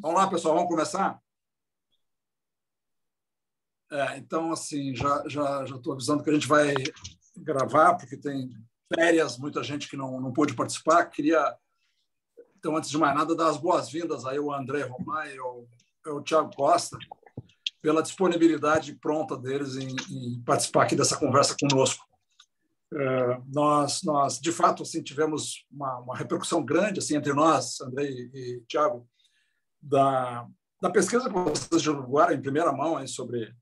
Vamos lá, pessoal, vamos começar? Então, assim, já estou avisando que a gente vai gravar, porque tem férias, muita gente que não pôde participar. Queria, então, antes de mais nada, dar as boas-vindas aí ao André Roman e ao Thiago Costa, pela disponibilidade pronta deles em participar aqui dessa conversa conosco. Nós, de fato, assim, tivemos uma repercussão grande assim, entre nós, André e Thiago, da pesquisa que vocês divulgaram em primeira mão aí, sobre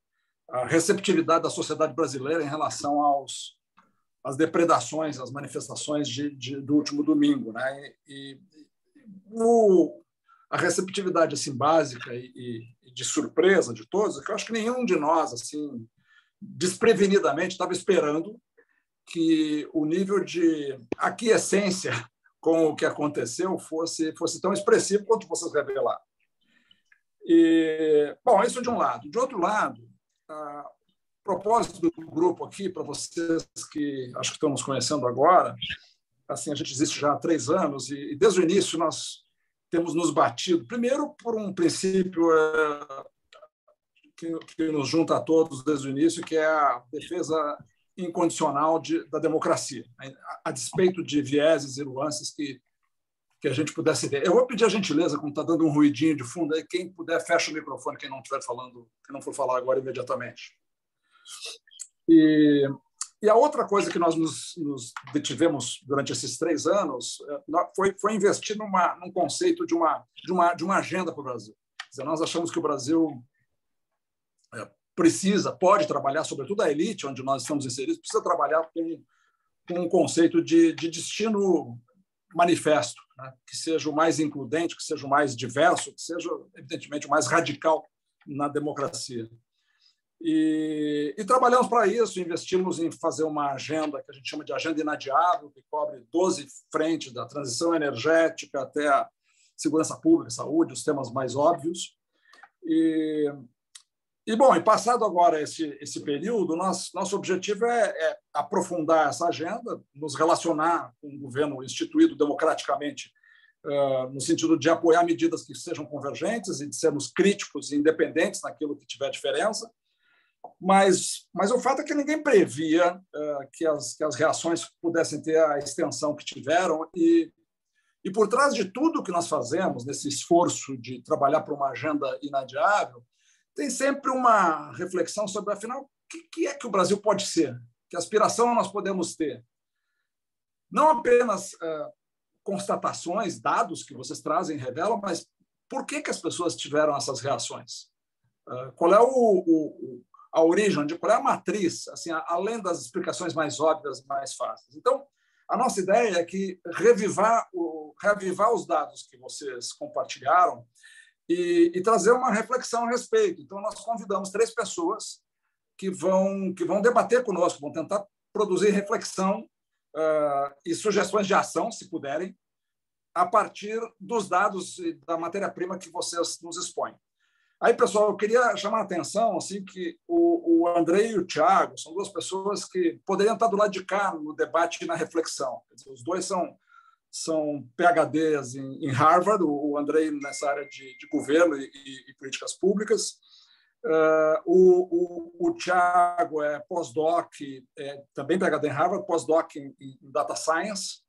a receptividade da sociedade brasileira em relação às depredações, às manifestações do último domingo, né? A receptividade assim básica e de surpresa de todos, que eu acho que nenhum de nós assim desprevenidamente estava esperando que o nível de aquiescência com o que aconteceu fosse tão expressivo quanto vocês revelaram. Bom, isso de um lado. De outro lado, a propósito do grupo aqui, para vocês que acho que estão nos conhecendo agora, assim, a gente existe já há 3 anos e desde o início nós temos nos batido, primeiro por um princípio que nos junta a todos desde o início, que é a defesa incondicional da democracia, a despeito de vieses e nuances que a gente pudesse ver. Eu vou pedir a gentileza, como está dando um ruidinho de fundo, aí, quem puder, fecha o microfone, quem não estiver falando, quem não for falar agora imediatamente. E a outra coisa que nós nos detivemos durante esses 3 anos foi investir num conceito de uma agenda para o Brasil. Quer dizer, nós achamos que o Brasil pode trabalhar, sobretudo a elite, onde nós estamos inseridos, precisa trabalhar com um conceito de destino manifesto, né? Que seja o mais includente, que seja o mais diverso, que seja, evidentemente, o mais radical na democracia. E trabalhamos para isso, investimos em fazer uma agenda que a gente chama de agenda inadiável, que cobre 12 frentes, da transição energética até a segurança pública, saúde, os temas mais óbvios. Bom, passado agora esse período, nosso objetivo é aprofundar essa agenda, nos relacionar com um governo instituído democraticamente, no sentido de apoiar medidas que sejam convergentes e de sermos críticos e independentes naquilo que tiver diferença. Mas o fato é que ninguém previa que as reações pudessem ter a extensão que tiveram e por trás de tudo que nós fazemos, nesse esforço de trabalhar para uma agenda inadiável, tem sempre uma reflexão sobre, afinal, o que é que o Brasil pode ser? Que aspiração nós podemos ter? Não apenas constatações, dados que vocês trazem, revelam, mas por que as pessoas tiveram essas reações? Qual é a origem, qual é a matriz, assim, além das explicações mais óbvias, mais fáceis? Então, a nossa ideia é que reavivar os dados que vocês compartilharam e trazer uma reflexão a respeito. Então, nós convidamos 3 pessoas que vão debater conosco, vão tentar produzir reflexão e sugestões de ação, se puderem, a partir dos dados e da matéria-prima que vocês nos expõem. Aí, pessoal, eu queria chamar a atenção assim, que o André e o Thiago são 2 pessoas que poderiam estar do lado de cá no debate e na reflexão. Quer dizer, os 2 são PhDs em Harvard, o André nessa área de governo e políticas públicas. O Thiago é pós-doc, também PhD em Harvard, pós-doc em Data Science.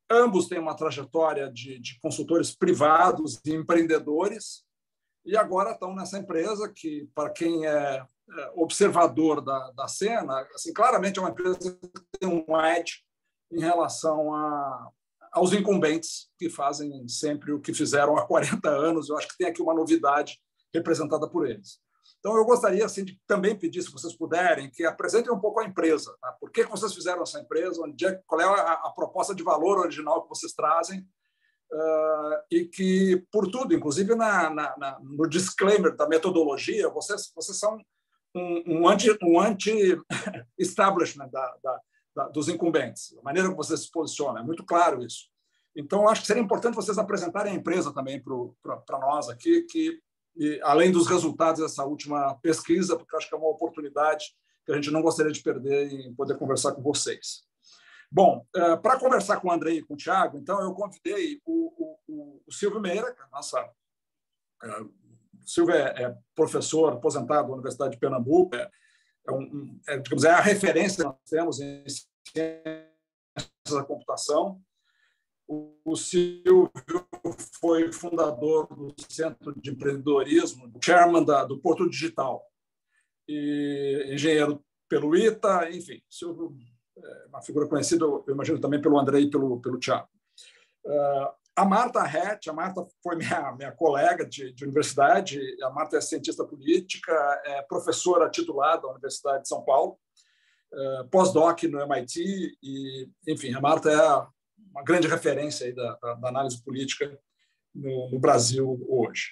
Ambos têm uma trajetória de consultores privados e empreendedores e agora estão nessa empresa que, para quem é observador da cena, assim, claramente é uma empresa que tem um edge em relação aos incumbentes que fazem sempre o que fizeram há 40 anos. Eu acho que tem aqui uma novidade representada por eles. Então, eu gostaria assim, de também pedir, se vocês puderem, que apresentem um pouco a empresa. Tá? Por que vocês fizeram essa empresa? Qual é a proposta de valor original que vocês trazem? E que, por tudo, inclusive no disclaimer da metodologia, vocês são um anti-establishment dos incumbentes, a maneira que vocês se posicionam, é muito claro isso. Então, acho que seria importante vocês apresentarem a empresa também para nós aqui, além dos resultados dessa última pesquisa, porque acho que é uma oportunidade que a gente não gostaria de perder em poder conversar com vocês. Bom, para conversar com o André e com o Thiago, então, eu convidei o Silvio Meira, que é a nossa Silvio é professor aposentado da Universidade de Pernambuco, digamos, é a referência que nós temos em ciências da computação. O Silvio foi fundador do Centro de Empreendedorismo, chairman do Porto Digital, e engenheiro pelo ITA, enfim, Silvio é uma figura conhecida, eu imagino, também pelo André e pelo Thiago. A Marta Rett, a Marta foi minha colega de universidade, a Marta é cientista política, é professora titular da Universidade de São Paulo, pós-doc no MIT, e, enfim, a Marta é uma grande referência aí da análise política no Brasil hoje.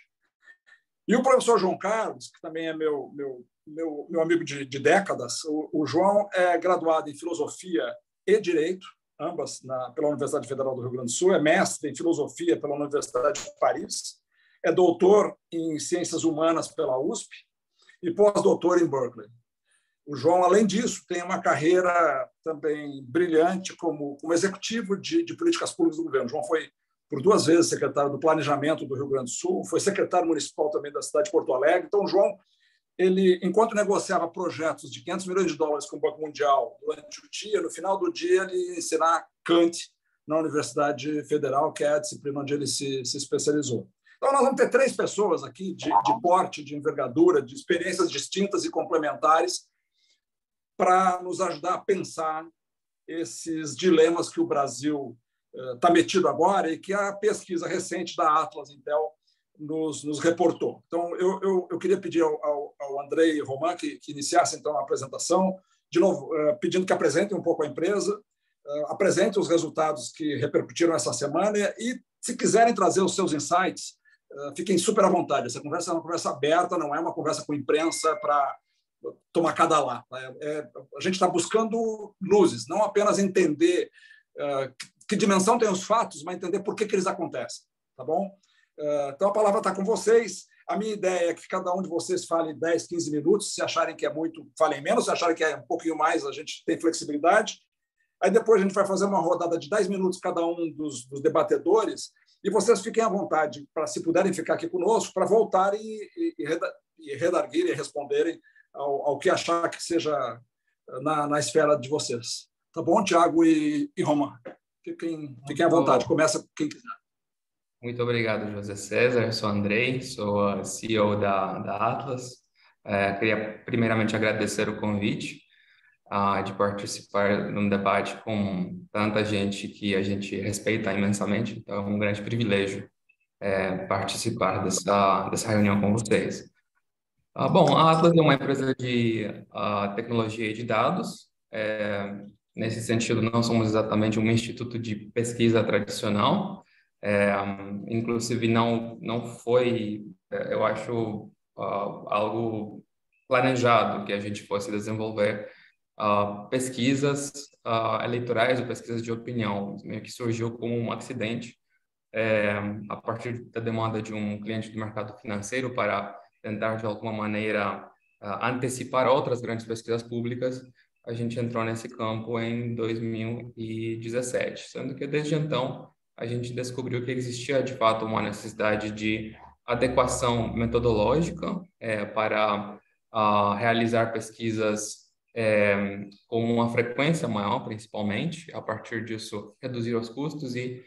E o professor João Carlos, que também é meu amigo de décadas, o João é graduado em Filosofia e Direito, ambas pela Universidade Federal do Rio Grande do Sul, é mestre em Filosofia pela Universidade de Paris, é doutor em Ciências Humanas pela USP e pós-doutor em Berkeley. O João, além disso, tem uma carreira também brilhante como executivo de políticas públicas do governo. O João foi, por 2 vezes, secretário do Planejamento do Rio Grande do Sul, foi secretário municipal também da cidade de Porto Alegre. Então, o João, enquanto negociava projetos de $500 milhões com o Banco Mundial durante o dia, no final do dia, ele ia ensinar Kant na Universidade Federal, que é a disciplina onde ele se especializou. Então, nós vamos ter 3 pessoas aqui de porte, de envergadura, de experiências distintas e complementares, para nos ajudar a pensar esses dilemas que o Brasil está metido agora e que a pesquisa recente da Atlas Intel nos reportou. Então, eu queria pedir ao André e Roman que iniciassem, então, a apresentação, de novo, pedindo que apresentem um pouco a empresa, apresentem os resultados que repercutiram essa semana e, se quiserem trazer os seus insights, fiquem super à vontade. Essa conversa é uma conversa aberta, não é uma conversa com imprensa para tomar cada lá. A gente está buscando luzes, não apenas entender que dimensão tem os fatos, mas entender por que eles acontecem. Tá bom? Então, a palavra está com vocês. A minha ideia é que cada um de vocês fale 10, 15 minutos. Se acharem que é muito, falem menos. Se acharem que é um pouquinho mais, a gente tem flexibilidade. Aí depois a gente vai fazer uma rodada de 10 minutos cada um dos debatedores e vocês fiquem à vontade, para, se puderem ficar aqui conosco, para voltar e redarguirem e responderem ao que achar que seja na esfera de vocês. Tá bom, Thiago e Roman? Fiquem à vontade. Começa quem quiser. Muito obrigado, José César. Eu sou Andrei, sou CEO da Atlas. Queria primeiramente agradecer o convite de participar num debate com tanta gente que a gente respeita imensamente. Então, é um grande privilégio participar dessa reunião com vocês. Bom, a Atlas é uma empresa de tecnologia e de dados. Nesse sentido, não somos exatamente um instituto de pesquisa tradicional. Inclusive, não foi, eu acho, algo planejado que a gente fosse desenvolver pesquisas eleitorais ou pesquisas de opinião. Meio que surgiu como um acidente a partir da demanda de um cliente do mercado financeiro para tentar, de alguma maneira, antecipar outras grandes pesquisas públicas. A gente entrou nesse campo em 2017, sendo que, desde então, a gente descobriu que existia, de fato, uma necessidade de adequação metodológica para realizar pesquisas com uma frequência maior, principalmente. A partir disso, reduzir os custos e,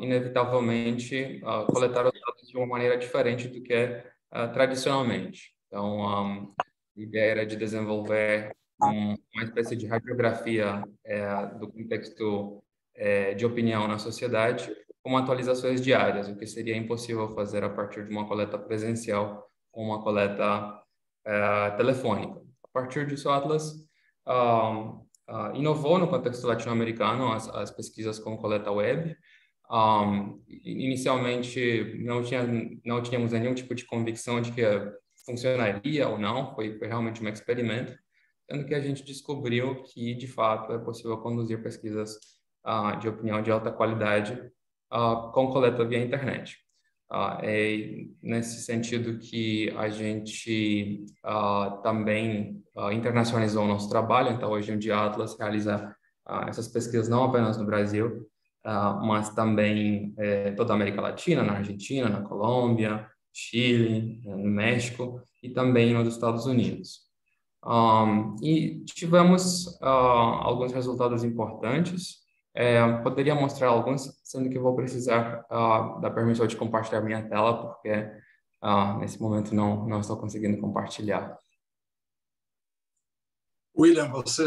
inevitavelmente, coletar os dados de uma maneira diferente do que tradicionalmente. Então, a ideia era de desenvolver uma espécie de radiografia do contexto de opinião na sociedade, com atualizações diárias, o que seria impossível fazer a partir de uma coleta presencial ou uma coleta telefônica. A partir disso, a Atlas inovou no contexto latino-americano as pesquisas com coleta web. Inicialmente, não tínhamos nenhum tipo de convicção de que funcionaria ou não, foi realmente um experimento, sendo que a gente descobriu que, de fato, é possível conduzir pesquisas de opinião de alta qualidade com coleta via internet. É nesse sentido que a gente também internacionalizou o nosso trabalho. Então, hoje em dia, a Atlas realiza essas pesquisas não apenas no Brasil, mas também toda a América Latina, na Argentina, na Colômbia, Chile, no México e também nos Estados Unidos. E tivemos alguns resultados importantes. Poderia mostrar alguns, sendo que eu vou precisar da permissão de compartilhar minha tela, porque nesse momento não estou conseguindo compartilhar. William, você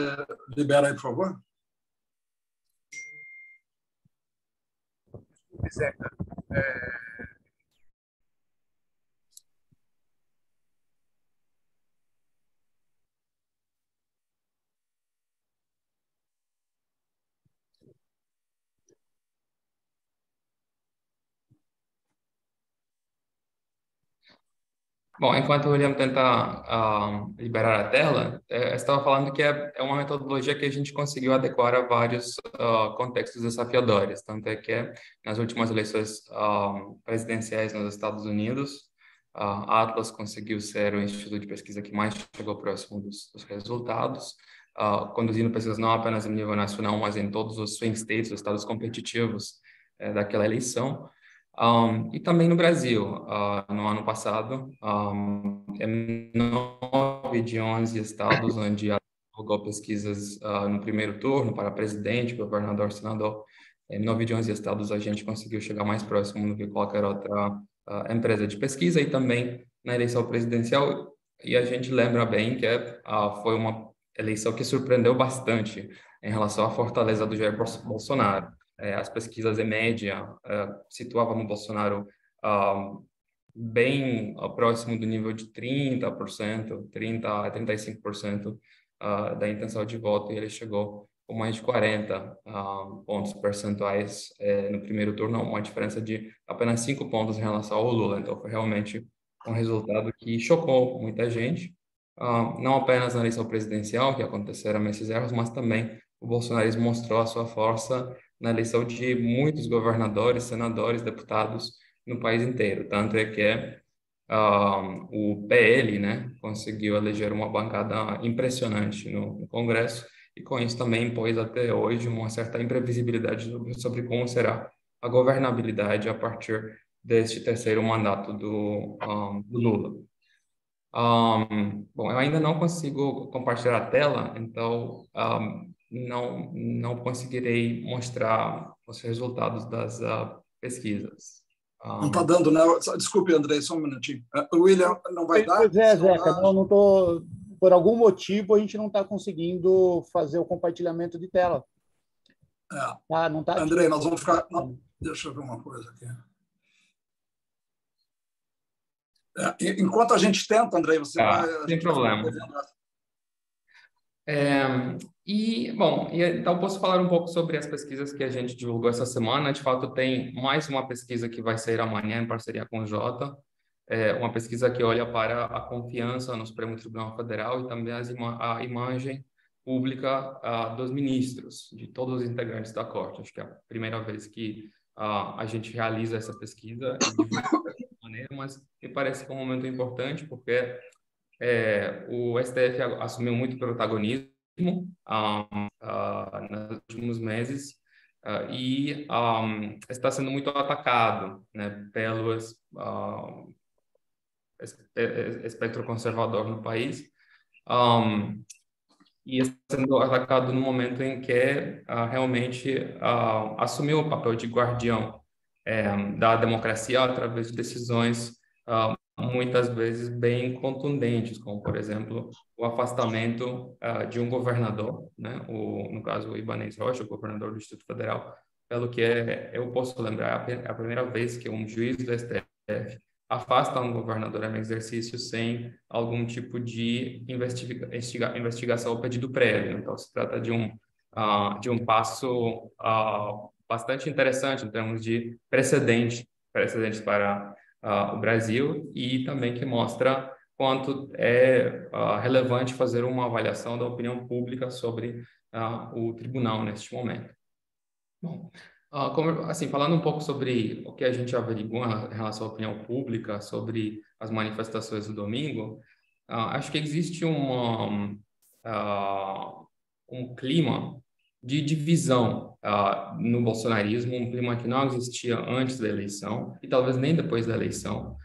libera aí, por favor? Zeca, bom, enquanto o William tenta liberar a tela, eu estava falando que é uma metodologia que a gente conseguiu adequar a vários contextos desafiadores. Tanto é que nas últimas eleições presidenciais nos Estados Unidos, a Atlas conseguiu ser o instituto de pesquisa que mais chegou próximo dos resultados, conduzindo pesquisas não apenas em nível nacional, mas em todos os swing states, os estados competitivos daquela eleição. E também no Brasil, no ano passado, em 9 de 11 estados onde divulgou pesquisas no primeiro turno para presidente, governador, senador, em 9 de 11 estados a gente conseguiu chegar mais próximo do que qualquer outra empresa de pesquisa e também na eleição presidencial. E a gente lembra bem que foi uma eleição que surpreendeu bastante em relação à fortaleza do Jair Bolsonaro. As pesquisas, em média, situavam o Bolsonaro bem próximo do nível de 30%, 30% a 35% da intenção de voto, e ele chegou com mais de 40 pontos percentuais no primeiro turno, uma diferença de apenas 5 pontos em relação ao Lula. Então, foi realmente um resultado que chocou muita gente, não apenas na eleição presidencial, que aconteceram esses erros, mas também o bolsonarismo mostrou a sua força na eleição de muitos governadores, senadores, deputados no país inteiro. Tanto é que o PL, né, conseguiu eleger uma bancada impressionante no Congresso e com isso também impôs até hoje uma certa imprevisibilidade sobre como será a governabilidade a partir deste terceiro mandato do Lula. Bom, eu ainda não consigo compartilhar a tela, então não conseguirei mostrar os resultados das pesquisas. Não está dando, né? Desculpe, Andrei, só um minutinho. O William não vai dar? Pois é, Zeca, não tô, por algum motivo a gente não está conseguindo fazer o compartilhamento de tela. Não tá Andrei, ativo. nós vamos ficar... Não, deixa eu ver uma coisa aqui. Enquanto a gente tenta, Andrei, você vai... Sem problema. Bom, então posso falar um pouco sobre as pesquisas que a gente divulgou essa semana. De fato, tem mais uma pesquisa que vai sair amanhã em parceria com o Jota, uma pesquisa que olha para a confiança no Supremo Tribunal Federal e também a imagem pública dos ministros, de todos os integrantes da Corte. Acho que é a primeira vez que a gente realiza essa pesquisa e divulga dessa maneira, mas me parece que é um momento importante porque o STF assumiu muito protagonismo nos últimos meses e está sendo muito atacado, né, pelo espectro conservador no país, e está sendo atacado no momento em que realmente assumiu o papel de guardião da democracia através de decisões muitas vezes bem contundentes, como, por exemplo, o afastamento de um governador, né? No caso, o Ibanez Rocha, o governador do Distrito Federal, pelo que eu posso lembrar, é a primeira vez que um juiz do STF afasta um governador em exercício sem algum tipo de investigação ou pedido prévio. Então, se trata de um passo bastante interessante em termos de precedentes para o Brasil, e também que mostra quanto é relevante fazer uma avaliação da opinião pública sobre o tribunal neste momento. Bom, falando um pouco sobre o que a gente averigou em relação à opinião pública, sobre as manifestações do domingo, acho que existe um clima de divisão no bolsonarismo, um clima que não existia antes da eleição e talvez nem depois da eleição.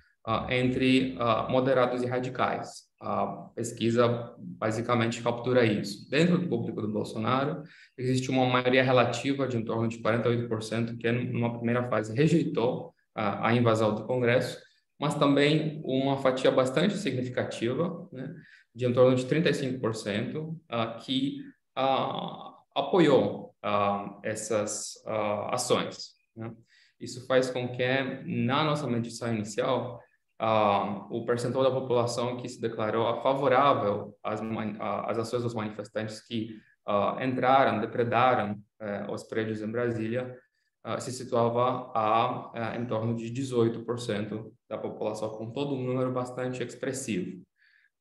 entre moderados e radicais. A pesquisa basicamente captura isso. Dentro do público do Bolsonaro, existe uma maioria relativa de em torno de 48%, que numa primeira fase rejeitou a invasão do Congresso, mas também uma fatia bastante significativa, né, de em torno de 35%, que apoiou essas ações, né? Isso faz com que, na nossa medição inicial, o percentual da população que se declarou favorável às ações dos manifestantes que entraram, depredaram os prédios em Brasília, se situava em torno de 18% da população, com todo um número bastante expressivo.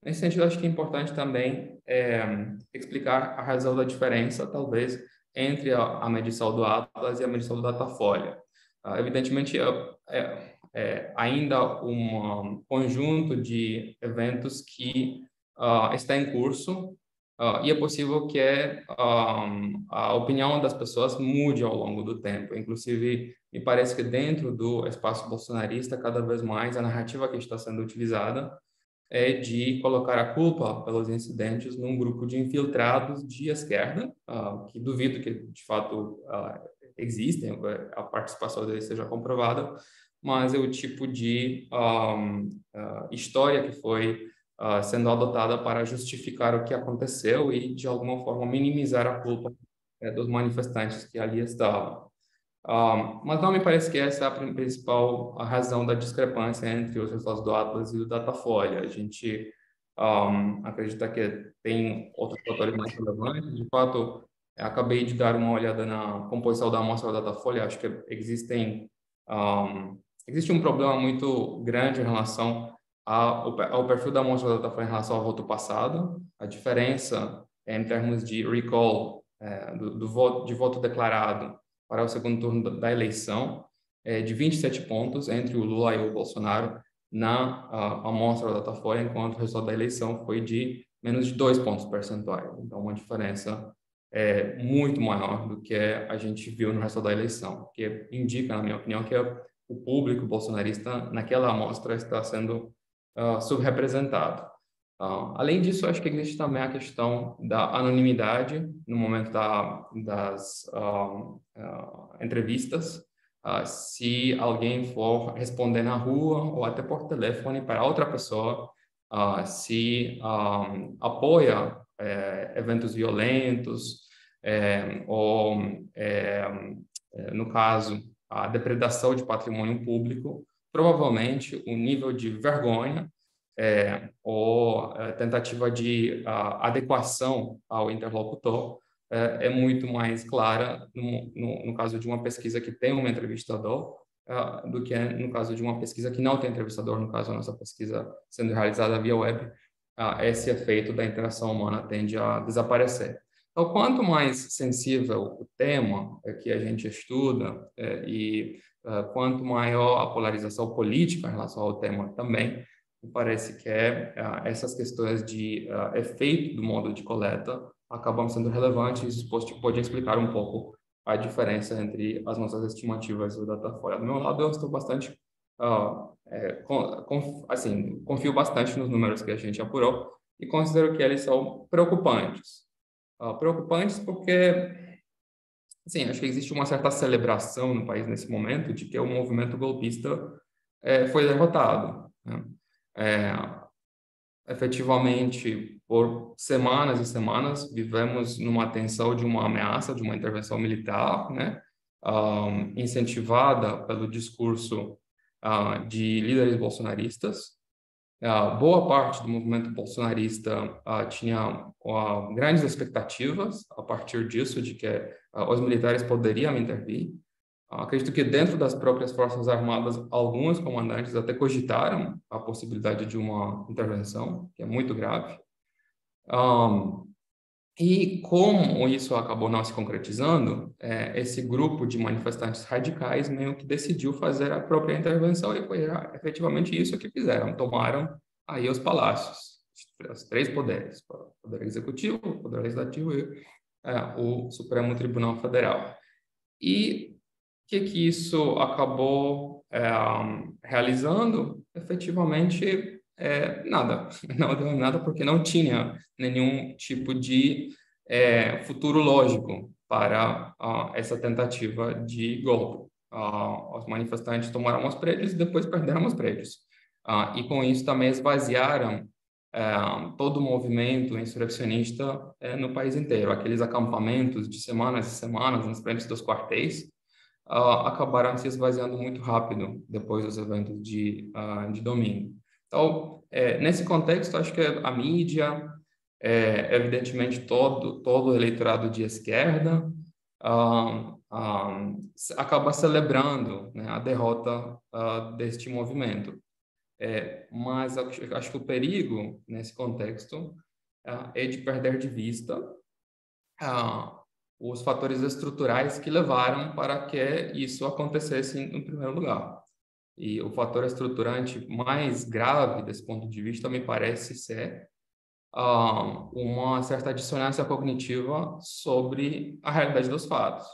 Nesse sentido, acho que é importante também explicar a razão da diferença, talvez, entre a medição do Atlas e a medição do Datafolha. Evidentemente, ainda um conjunto de eventos que está em curso e é possível que a opinião das pessoas mude ao longo do tempo. Inclusive, me parece que dentro do espaço bolsonarista, cada vez mais, a narrativa que está sendo utilizada é de colocar a culpa pelos incidentes num grupo de infiltrados de esquerda, que duvido que, de fato, existem, a participação deles seja comprovada, mas é o tipo de história que foi sendo adotada para justificar o que aconteceu e, de alguma forma, minimizar a culpa dos manifestantes que ali estavam. Mas não me parece que essa é a principal razão da discrepância entre os resultados do Atlas e do Datafolha. A gente acredita que tem outros fatores mais relevantes. De fato, acabei de dar uma olhada na composição da amostra da Datafolha. Acho que existe um problema muito grande em relação ao perfil da amostra da Datafolha em relação ao voto passado. A diferença em termos de recall de voto declarado para o segundo turno da eleição, de 27 pontos entre o Lula e o Bolsonaro na amostra da Datafolha, enquanto o resultado da eleição foi de menos de 2 pontos percentuais. Então, uma diferença muito maior do que a gente viu no resultado da eleição, que indica, na minha opinião, que o público bolsonarista naquela amostra está sendo subrepresentado. Além disso, acho que existe também a questão da anonimidade no momento das entrevistas. Se alguém for responder na rua ou até por telefone para outra pessoa, se apoia eventos violentos ou, no caso, a depredação de patrimônio público, provavelmente o nível de vergonha ou tentativa de adequação ao interlocutor é muito mais clara no caso de uma pesquisa que tem um entrevistador do que no caso de uma pesquisa que não tem entrevistador. No caso, a nossa pesquisa sendo realizada via web, esse efeito da interação humana tende a desaparecer. Então, quanto mais sensível o tema que a gente estuda e quanto maior a polarização política em relação ao tema também, me parece que essas questões de efeito do modo de coleta acabam sendo relevantes, e isso pode explicar um pouco a diferença entre as nossas estimativas do Datafolha. Do meu lado, eu estou bastante, confio bastante nos números que a gente apurou e considero que eles são preocupantes. Preocupantes porque, assim, acho que existe uma certa celebração no país nesse momento de que o movimento golpista foi derrotado, né? Efetivamente, por semanas e semanas, vivemos numa tensão de uma ameaça, de uma intervenção militar, né? Incentivada pelo discurso de líderes bolsonaristas. Boa parte do movimento bolsonarista tinha grandes expectativas a partir disso, de que os militares poderiam intervir. Acredito que dentro das próprias Forças Armadas, alguns comandantes até cogitaram a possibilidade de uma intervenção, que é muito grave. E como isso acabou não se concretizando, esse grupo de manifestantes radicais meio que decidiu fazer a própria intervenção e foi efetivamente isso que fizeram. Tomaram aí os palácios, os 3 poderes, o Poder Executivo, o Poder Legislativo e o Supremo Tribunal Federal. E que isso acabou realizando? efetivamente, nada. Não deu nada porque não tinha nenhum tipo de futuro lógico para essa tentativa de golpe. Os manifestantes tomaram os prédios e depois perderam os prédios. E com isso também esvaziaram todo o movimento insurreccionista no país inteiro. Aqueles acampamentos de semanas e semanas nas frentes dos quartéis acabaram se esvaziando muito rápido depois dos eventos de domingo. Então, nesse contexto, acho que a mídia, evidentemente todo o eleitorado de esquerda, acaba celebrando, né, a derrota deste movimento. Mas acho que o perigo nesse contexto é de perder de vista os fatores estruturais que levaram para que isso acontecesse no primeiro lugar. E o fator estruturante mais grave desse ponto de vista me parece ser uma certa dissonância cognitiva sobre a realidade dos fatos.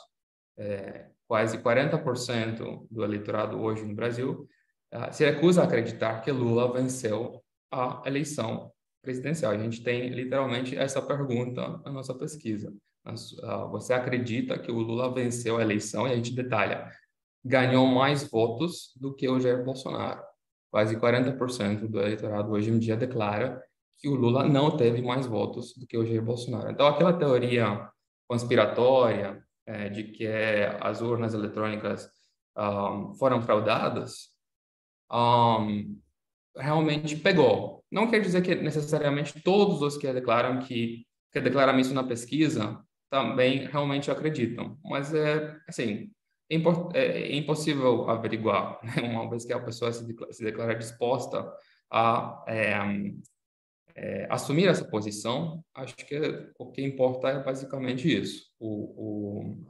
Quase 40% do eleitorado hoje no Brasil se recusa a acreditar que Lula venceu a eleição presidencial. A gente tem literalmente essa pergunta na nossa pesquisa. Você acredita que o Lula venceu a eleição? E a gente detalha, ganhou mais votos do que o Jair Bolsonaro. Quase 40% do eleitorado hoje em dia declara que o Lula não teve mais votos do que o Jair Bolsonaro. Então, aquela teoria conspiratória de que as urnas eletrônicas foram fraudadas, realmente pegou. Não quer dizer que necessariamente todos os que declaram isso na pesquisa também realmente acreditam, mas assim, é impossível averiguar, né? Uma vez que a pessoa se declara disposta a assumir essa posição, acho que o que importa é basicamente isso.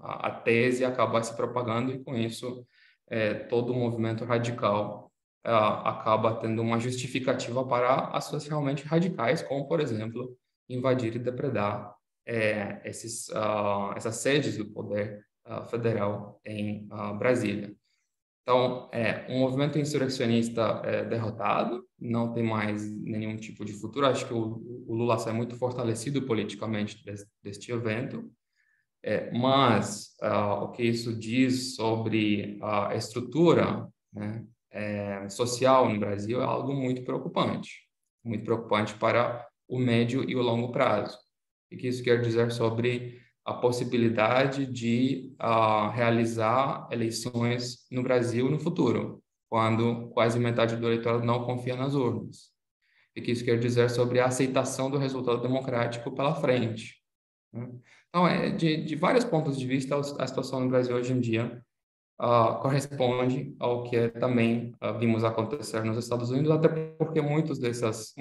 A tese acaba se propagando e, com isso, todo o movimento radical acaba tendo uma justificativa para ações realmente radicais, como, por exemplo, invadir e depredar essas sedes do poder federal em Brasília. Então, um movimento insurreccionista derrotado, não tem mais nenhum tipo de futuro. Acho que o Lula sai muito fortalecido politicamente deste evento, mas o que isso diz sobre a estrutura, né, social no Brasil é algo muito preocupante para o médio e o longo prazo. E o que isso quer dizer sobre a possibilidade de realizar eleições no Brasil no futuro, quando quase metade do eleitorado não confia nas urnas. E o que isso quer dizer sobre a aceitação do resultado democrático pela frente, né? Então, de vários pontos de vista, a situação no Brasil hoje em dia corresponde ao que também vimos acontecer nos Estados Unidos, até porque muitas dessas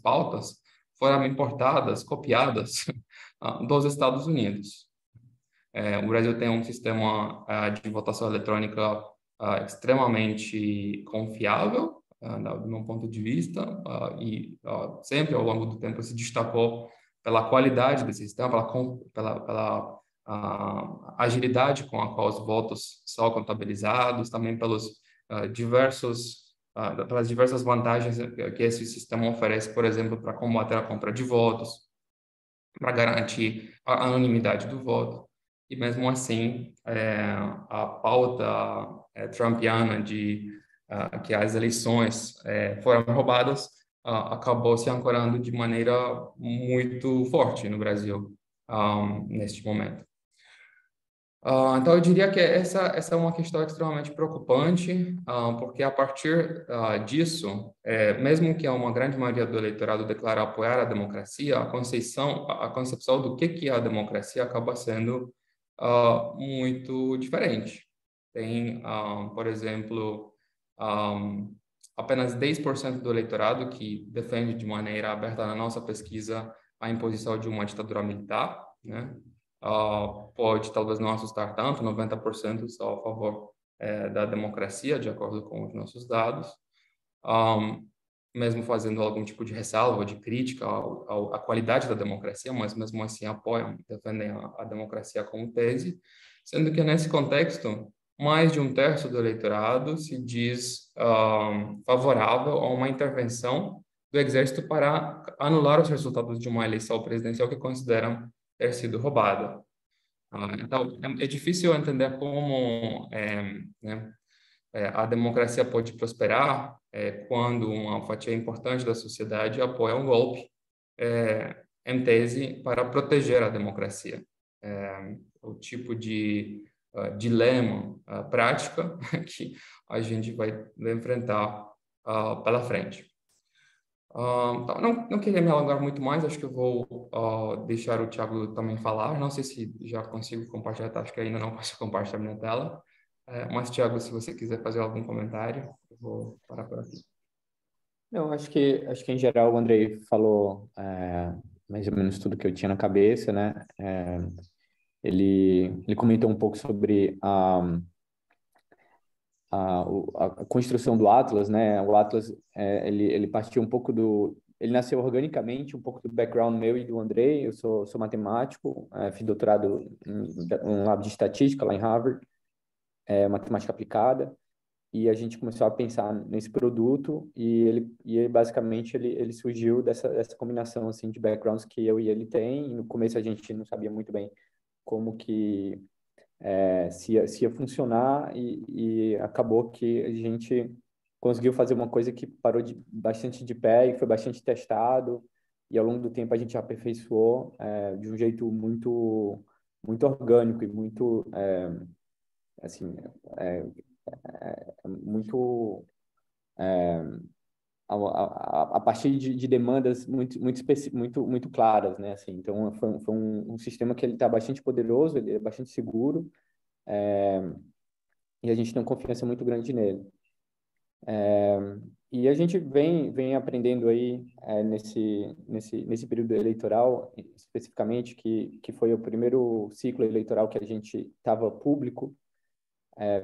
pautas foram importadas, copiadas dos Estados Unidos. O Brasil tem um sistema de votação eletrônica extremamente confiável, do meu ponto de vista, e sempre ao longo do tempo se destacou pela qualidade desse sistema, pela agilidade com a qual os votos são contabilizados, também pelas diversas vantagens que esse sistema oferece, por exemplo, para combater a compra de votos, para garantir a anonimidade do voto. E mesmo assim, a pauta trumpiana de que as eleições foram roubadas acabou se ancorando de maneira muito forte no Brasil neste momento. Então, eu diria que essa é uma questão extremamente preocupante, porque a partir disso, mesmo que uma grande maioria do eleitorado declare apoiar a democracia, a concepção do que é a democracia acaba sendo muito diferente. Tem, por exemplo, apenas 10% do eleitorado que defende de maneira aberta na nossa pesquisa a imposição de uma ditadura militar, né? Pode talvez não assustar tanto, 90% são a favor da democracia, de acordo com os nossos dados, mesmo fazendo algum tipo de ressalva, de crítica à qualidade da democracia, mas mesmo assim apoiam, defendem a democracia como tese, sendo que nesse contexto mais de 1/3 do eleitorado se diz favorável a uma intervenção do Exército para anular os resultados de uma eleição presidencial que consideram ter sido roubada. Então, é difícil entender como a democracia pode prosperar quando uma fatia importante da sociedade apoia um golpe, em tese, para proteger a democracia. O tipo de dilema prática que a gente vai enfrentar pela frente. Não queria me alongar muito mais, acho que eu vou deixar o Thiago também falar. Não sei se já consigo compartilhar, acho que ainda não posso compartilhar minha tela. Mas, Thiago, se você quiser fazer algum comentário, eu vou parar por aqui. Não, acho que em geral o Andrei falou mais ou menos tudo que eu tinha na cabeça, né? Ele comentou um pouco sobre a construção do Atlas, né? O Atlas, ele partiu um pouco ele nasceu organicamente, um pouco do background meu e do Andrei. Eu sou matemático, fiz doutorado em um lab de estatística lá em Harvard, matemática aplicada, e a gente começou a pensar nesse produto e basicamente ele surgiu dessa combinação assim de backgrounds que eu e ele tem. E no começo a gente não sabia muito bem como que se ia funcionar e acabou que a gente conseguiu fazer uma coisa que parou bastante de pé e foi bastante testado, e ao longo do tempo a gente aperfeiçoou de um jeito muito muito orgânico e muito assim muito a partir de demandas muito claras, né? Assim, então foi um sistema que ele está bastante poderoso, ele é bastante seguro, e a gente tem uma confiança muito grande nele. E a gente vem aprendendo aí nesse período eleitoral, especificamente, que foi o primeiro ciclo eleitoral que a gente estava público,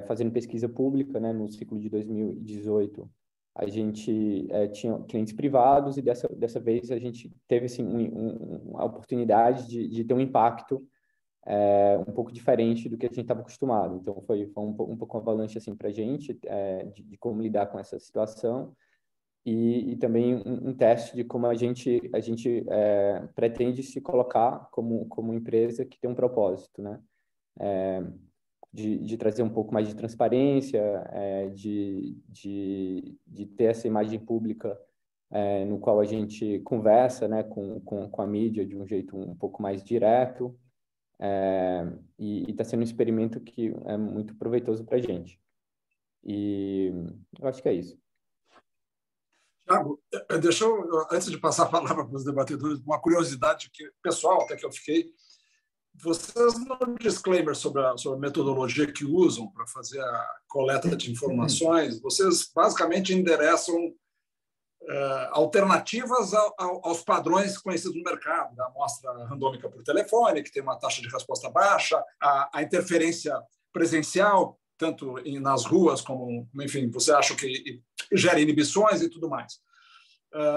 fazendo pesquisa pública, né? No ciclo de 2018, a gente tinha clientes privados e dessa vez a gente teve assim, a oportunidade de ter um impacto um pouco diferente do que a gente estava acostumado. Então, foi um pouco uma avalanche assim, para a gente de como lidar com essa situação e também um teste de como a gente pretende se colocar como empresa que tem um propósito, né? De trazer um pouco mais de transparência, de ter essa imagem pública no qual a gente conversa, né, com a mídia de um jeito um pouco mais direto, e está sendo um experimento que é muito proveitoso para a gente. E eu acho que é isso. Thiago, deixa eu, antes de passar a palavra para os debatedores, uma curiosidade pessoal até que eu fiquei. Vocês, no disclaimer sobre a metodologia que usam para fazer a coleta de informações, vocês basicamente endereçam alternativas aos padrões conhecidos no mercado, da amostra randômica por telefone, que tem uma taxa de resposta baixa, a interferência presencial, tanto nas ruas como, enfim, você acha que gera inibições e tudo mais.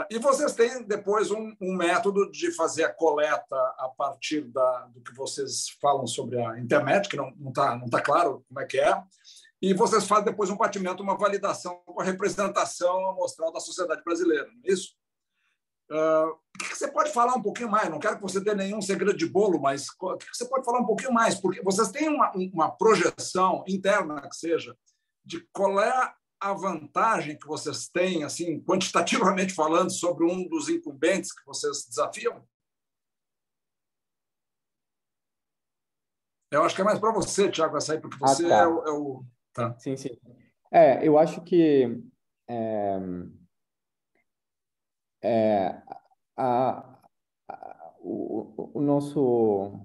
E vocês têm depois um método de fazer a coleta a partir do que vocês falam sobre a internet, que não tá claro como é que é, e vocês fazem depois um batimento, uma validação com a representação amostral da sociedade brasileira, não é isso? O que você pode falar um pouquinho mais? Não quero que você dê nenhum segredo de bolo, mas o que você pode falar um pouquinho mais? Porque vocês têm uma projeção interna, que seja, de qual é a vantagem que vocês têm, assim, quantitativamente falando, sobre um dos incumbentes que vocês desafiam? Eu acho que é mais para você, Thiago, essa aí, porque você tá. é o... Tá. Sim. Eu acho que o nosso...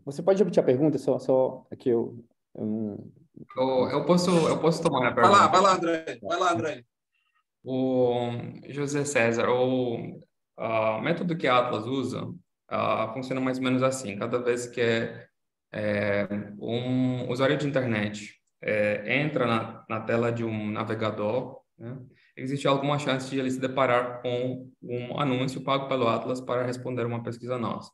você pode repetir a pergunta? Só aqui eu não... Eu posso tomar a pergunta. Vai lá, André. O José César, o método que a Atlas usa funciona mais ou menos assim. Cada vez que um usuário de internet entra na tela de um navegador, né, existe alguma chance de ele se deparar com um anúncio pago pelo Atlas para responder uma pesquisa nossa.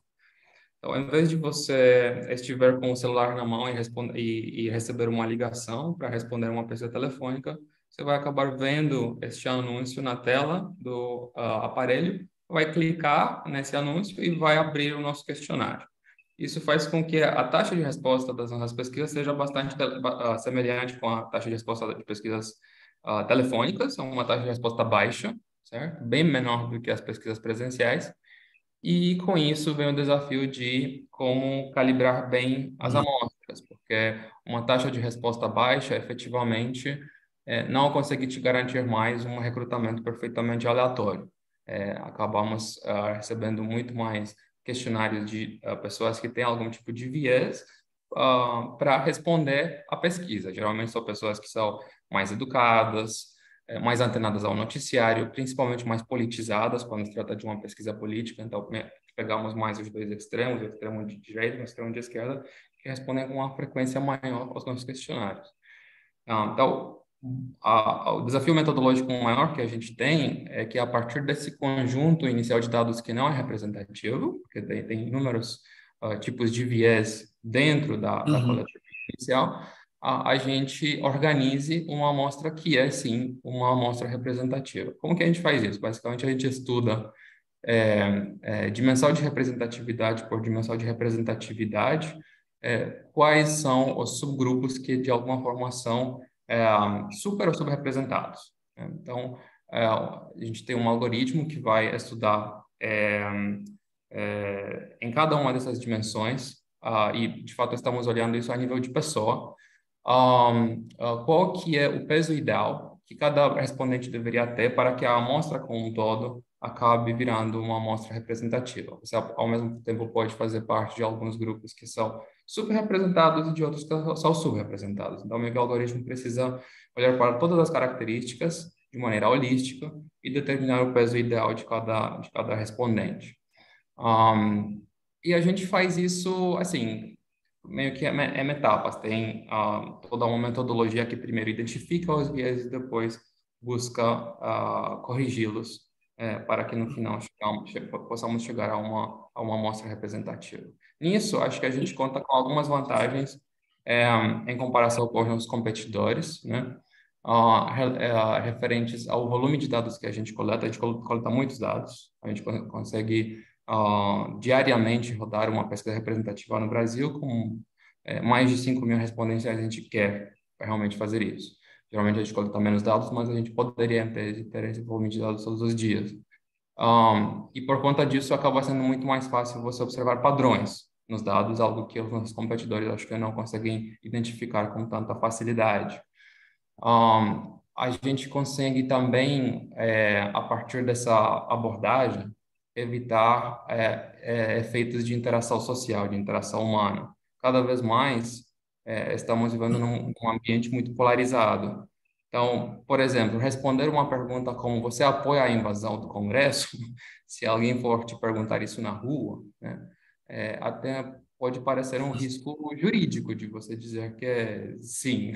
Então, em vez de você estiver com o celular na mão e receber uma ligação para responder uma pesquisa telefônica, você vai acabar vendo este anúncio na tela do aparelho, vai clicar nesse anúncio e vai abrir o nosso questionário. Isso faz com que a taxa de resposta das nossas pesquisas seja bastante semelhante com a taxa de resposta de pesquisas telefônicas, é uma taxa de resposta baixa, certo? Bem menor do que as pesquisas presenciais. E com isso vem o desafio de como calibrar bem as amostras, porque uma taxa de resposta baixa, efetivamente, não consegue te garantir mais um recrutamento perfeitamente aleatório. Acabamos recebendo muito mais questionários de pessoas que têm algum tipo de viés para responder à pesquisa. Geralmente são pessoas que são mais educadas, mais antenadas ao noticiário, principalmente mais politizadas quando se trata de uma pesquisa política. Então, pegamos mais os dois extremos, o extremo de direita e o extremo de esquerda, que respondem com uma frequência maior aos nossos questionários. Então, o desafio metodológico maior que a gente tem é que, a partir desse conjunto inicial de dados que não é representativo, porque tem inúmeros tipos de viés dentro da coleta inicial, a gente organize uma amostra que é, sim, uma amostra representativa. Como que a gente faz isso? Basicamente, a gente estuda dimensão de representatividade por dimensão de representatividade, quais são os subgrupos que, de alguma forma, são super ou subrepresentados. Então, a gente tem um algoritmo que vai estudar em cada uma dessas dimensões, e, de fato, estamos olhando isso a nível de pessoa, qual que é o peso ideal que cada respondente deveria ter para que a amostra como um todo acabe virando uma amostra representativa. Você, ao mesmo tempo, pode fazer parte de alguns grupos que são superrepresentados e de outros que são subrepresentados. Então, o meu algoritmo precisa olhar para todas as características de maneira holística e determinar o peso ideal de cada respondente. E a gente faz isso, assim, meio que é etapas. Tem toda uma metodologia que primeiro identifica os viés e depois busca corrigi-los para que no final possamos chegar a uma amostra representativa. Nisso, acho que a gente conta com algumas vantagens em comparação com os nossos competidores, né? Referentes ao volume de dados que a gente coleta. A gente coleta muitos dados, a gente consegue diariamente rodar uma pesquisa representativa no Brasil com mais de 5.000 respondentes. A gente quer realmente fazer isso. Geralmente a gente coleta menos dados, mas a gente poderia ter esse volume de dados todos os dias. E por conta disso, acaba sendo muito mais fácil você observar padrões nos dados, algo que os nossos competidores acho que não conseguem identificar com tanta facilidade. A gente consegue também, a partir dessa abordagem, evitar efeitos de interação social, de interação humana. Cada vez mais estamos vivendo num ambiente muito polarizado. Então, por exemplo, responder uma pergunta como você apoia a invasão do Congresso, se alguém for te perguntar isso na rua, né, até pode parecer um risco jurídico de você dizer que sim,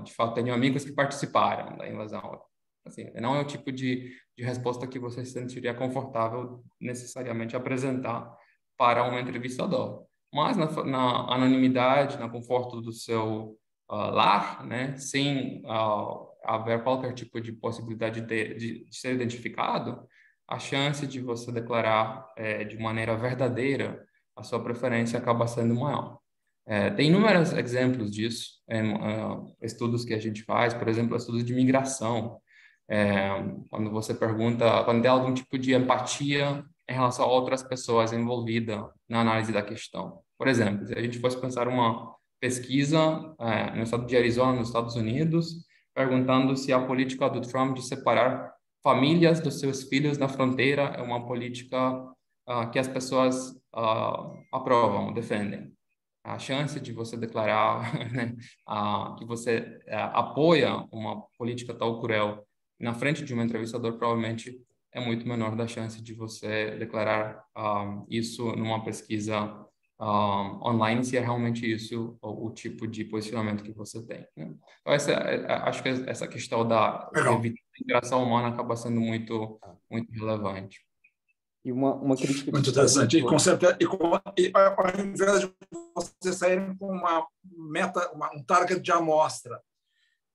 de fato, tenho amigos que participaram da invasão. Assim, não é o tipo de resposta que você se sentiria confortável necessariamente apresentar para um entrevistador. Mas na anonimidade, no conforto do seu lar, né, sem haver qualquer tipo de possibilidade de ser identificado, a chance de você declarar de maneira verdadeira a sua preferência acaba sendo maior. Tem inúmeros exemplos disso, estudos que a gente faz, por exemplo, estudos de migração, quando você pergunta, quando tem algum tipo de empatia em relação a outras pessoas envolvidas na análise da questão. Por exemplo, se a gente fosse pensar uma pesquisa no estado de Arizona, nos Estados Unidos, perguntando se a política do Trump de separar famílias dos seus filhos na fronteira é uma política que as pessoas aprovam, defendem. A chance de você declarar né, que você apoia uma política tão cruel na frente de um entrevistador provavelmente é muito menor da chance de você declarar isso numa pesquisa online, se é realmente isso o tipo de posicionamento que você tem. Né? Então, acho que essa questão de evitar a interação humana acaba sendo muito, muito relevante. E uma crítica... Muito interessante. E, com certeza, ao invés de vocês saírem com uma meta, um target de amostra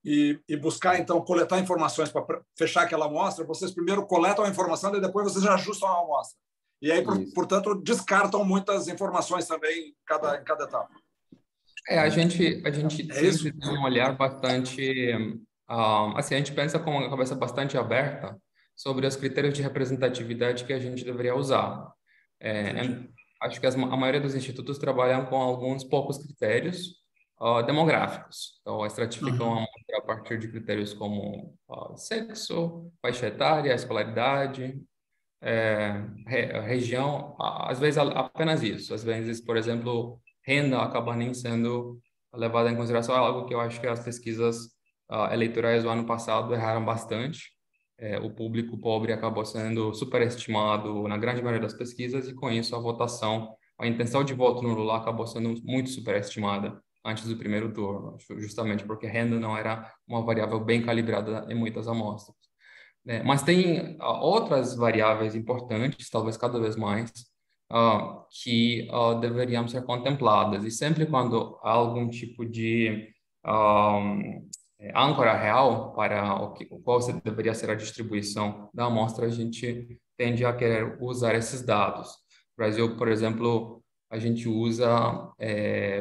e buscar, então, coletar informações para fechar aquela amostra, vocês primeiro coletam a informação e depois vocês já ajustam a amostra. E aí, portanto, descartam muitas informações também em cada etapa. A gente sempre tem um olhar bastante... assim, a gente pensa com uma cabeça bastante aberta sobre os critérios de representatividade que a gente deveria usar. Acho que a maioria dos institutos trabalham com alguns poucos critérios demográficos. Então, estratificam a amostra a partir de critérios como sexo, faixa etária, escolaridade, região, às vezes apenas isso. Às vezes, por exemplo, renda acaba nem sendo levada em consideração, algo que eu acho que as pesquisas eleitorais do ano passado erraram bastante. O público pobre acabou sendo superestimado na grande maioria das pesquisas e, com isso, a votação, a intenção de voto no Lula acabou sendo muito superestimada antes do primeiro turno, justamente porque renda não era uma variável bem calibrada em muitas amostras. Mas tem outras variáveis importantes, talvez cada vez mais, que deveriam ser contempladas. E sempre quando há algum tipo de âncora real para qual deveria ser a distribuição da amostra, a gente tende a querer usar esses dados. No Brasil, por exemplo, a gente usa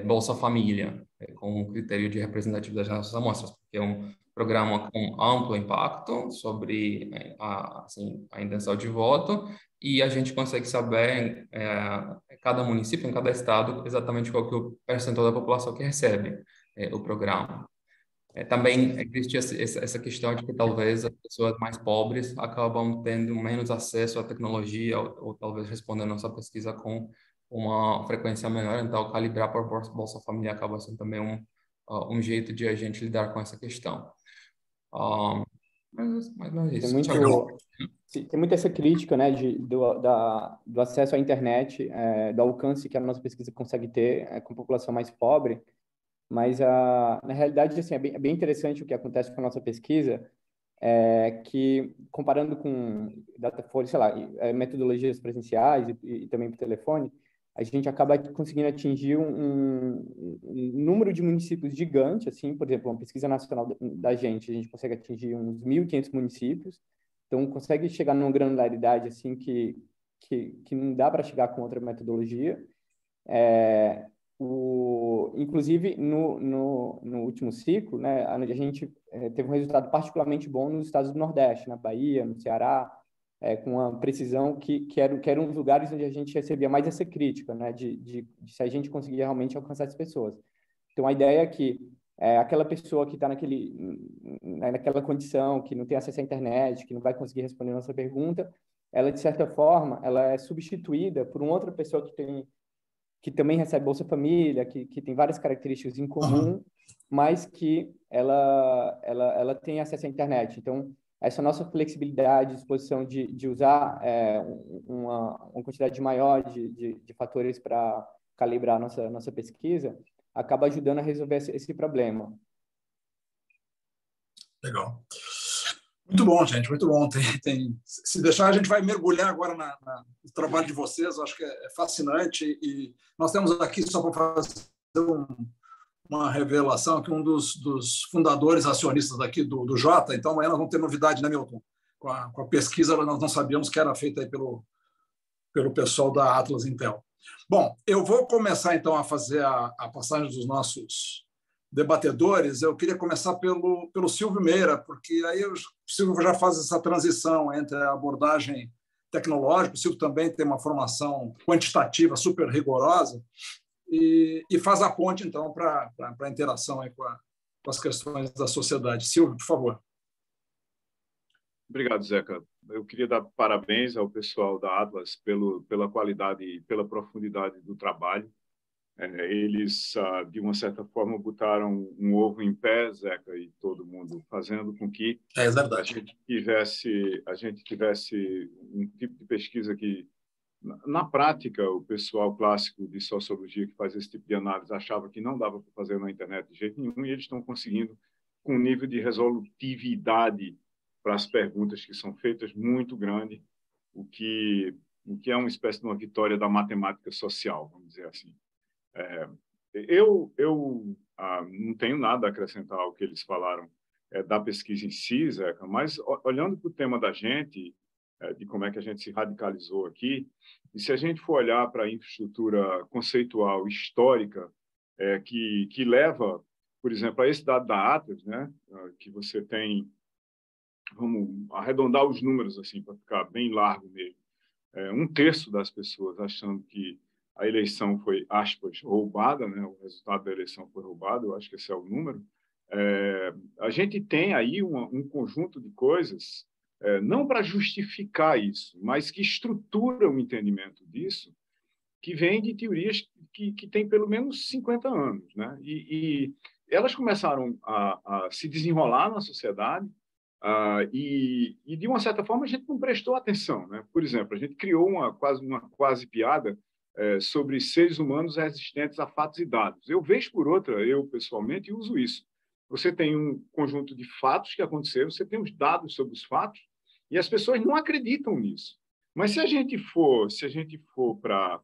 Bolsa Família como critério de representatividade das nossas amostras, porque é um programa com amplo impacto sobre a intenção de voto, e a gente consegue saber em cada município, em cada estado, exatamente qual que é o percentual da população que recebe o programa. Também existe essa questão de que talvez as pessoas mais pobres acabam tendo menos acesso à tecnologia ou talvez respondendo a nossa pesquisa com uma frequência menor, então calibrar por Bolsa Família acaba sendo também um jeito de a gente lidar com essa questão. Mas não é isso. Tem muito essa crítica, né, do acesso à internet, do alcance que a nossa pesquisa consegue ter com a população mais pobre, mas na realidade assim, é bem interessante o que acontece com a nossa pesquisa, que comparando com Datafolha, sei lá, metodologias presenciais e também por telefone, a gente acaba conseguindo atingir um número de municípios gigante, assim, por exemplo, uma pesquisa nacional da gente, a gente consegue atingir uns 1.500 municípios, então consegue chegar numa granularidade, assim, que não dá para chegar com outra metodologia. Inclusive, no último ciclo, né, a gente teve um resultado particularmente bom nos estados do Nordeste, na Bahia, no Ceará, com uma precisão que eram os lugares onde a gente recebia mais essa crítica, né, de se a gente conseguia realmente alcançar as pessoas. Então, a ideia é que aquela pessoa que está naquela condição, que não tem acesso à internet, que não vai conseguir responder a nossa pergunta, ela, de certa forma, ela é substituída por uma outra pessoa que também recebe Bolsa Família, que tem várias características em comum, mas que ela tem acesso à internet. Então, essa nossa flexibilidade, disposição de usar uma quantidade maior de fatores para calibrar a nossa pesquisa, acaba ajudando a resolver esse problema. Legal. Muito bom, gente, muito bom. Se deixar, a gente vai mergulhar agora no trabalho de vocês, eu acho que é fascinante. E nós temos aqui, só para fazer uma revelação, que um dos fundadores acionistas aqui do Jota, então amanhã nós vamos ter novidade, né, Milton? Com a pesquisa, nós não sabíamos que era feita aí pelo pessoal da Atlas Intel. Bom, eu vou começar então a fazer a passagem dos nossos debatedores. Eu queria começar pelo Silvio Meira, porque aí o Silvio já faz essa transição entre a abordagem tecnológica, o Silvio também tem uma formação quantitativa super rigorosa, e faz a ponte, então, para a interação aí com as questões da sociedade. Silvio, por favor. Obrigado, Zeca. Eu queria dar parabéns ao pessoal da Atlas pela qualidade e pela profundidade do trabalho. Eles, de uma certa forma, botaram um ovo em pé, Zeca, e todo mundo, fazendo com que a gente tivesse um tipo de pesquisa que, na prática, o pessoal clássico de sociologia que faz esse tipo de análise achava que não dava para fazer na internet de jeito nenhum, e eles estão conseguindo com um nível de resolutividade para as perguntas que são feitas muito grande, o que o que é uma espécie de uma vitória da matemática social, vamos dizer assim. Eu não tenho nada a acrescentar ao que eles falaram da pesquisa em si, Zeca, mas olhando para o tema da gente, de como é que a gente se radicalizou aqui, e se a gente for olhar para a infraestrutura conceitual histórica que leva, por exemplo, a esse dado da Atlas, né, que você tem, vamos arredondar os números assim para ficar bem largo mesmo, 1/3 das pessoas achando que a eleição foi, aspas, roubada, né, o resultado da eleição foi roubado, eu acho que esse é o número. A gente tem aí um conjunto de coisas, não para justificar isso, mas que estrutura o entendimento disso, que vem de teorias que têm pelo menos 50 anos, né? E elas começaram a se desenrolar na sociedade e, de uma certa forma, a gente não prestou atenção, né? Por exemplo, a gente criou uma quase piada sobre seres humanos resistentes a fatos e dados. Eu, vez por outra, eu pessoalmente uso isso. Você tem um conjunto de fatos que aconteceram, você tem os dados sobre os fatos, e as pessoas não acreditam nisso. Mas se a gente for para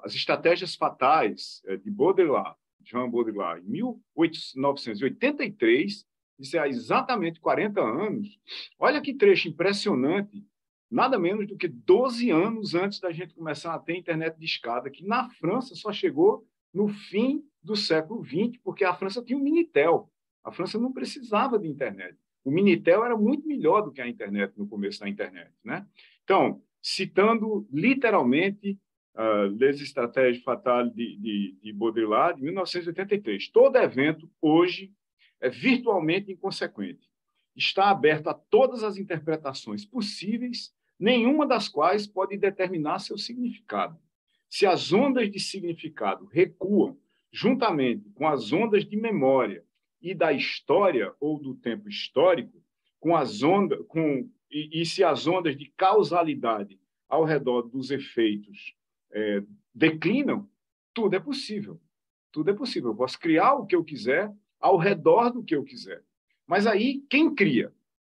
as estratégias fatais de Baudrillard, Jean Baudrillard, em 1983, isso há exatamente 40 anos, olha que trecho impressionante, nada menos do que 12 anos antes da gente começar a ter internet de escada, que na França só chegou no fim do século XX, porque a França tinha um Minitel. A França não precisava de internet. O Minitel era muito melhor do que a internet no começo da internet, né? Então, citando literalmente Les Estratégies Fatales de Baudrillard, de 1983, todo evento hoje é virtualmente inconsequente. Está aberto a todas as interpretações possíveis, nenhuma das quais pode determinar seu significado. Se as ondas de significado recuam juntamente com as ondas de memória e da história ou do tempo histórico, e se as ondas de causalidade ao redor dos efeitos declinam, tudo é possível. Tudo é possível. Eu posso criar o que eu quiser ao redor do que eu quiser. Mas aí, quem cria?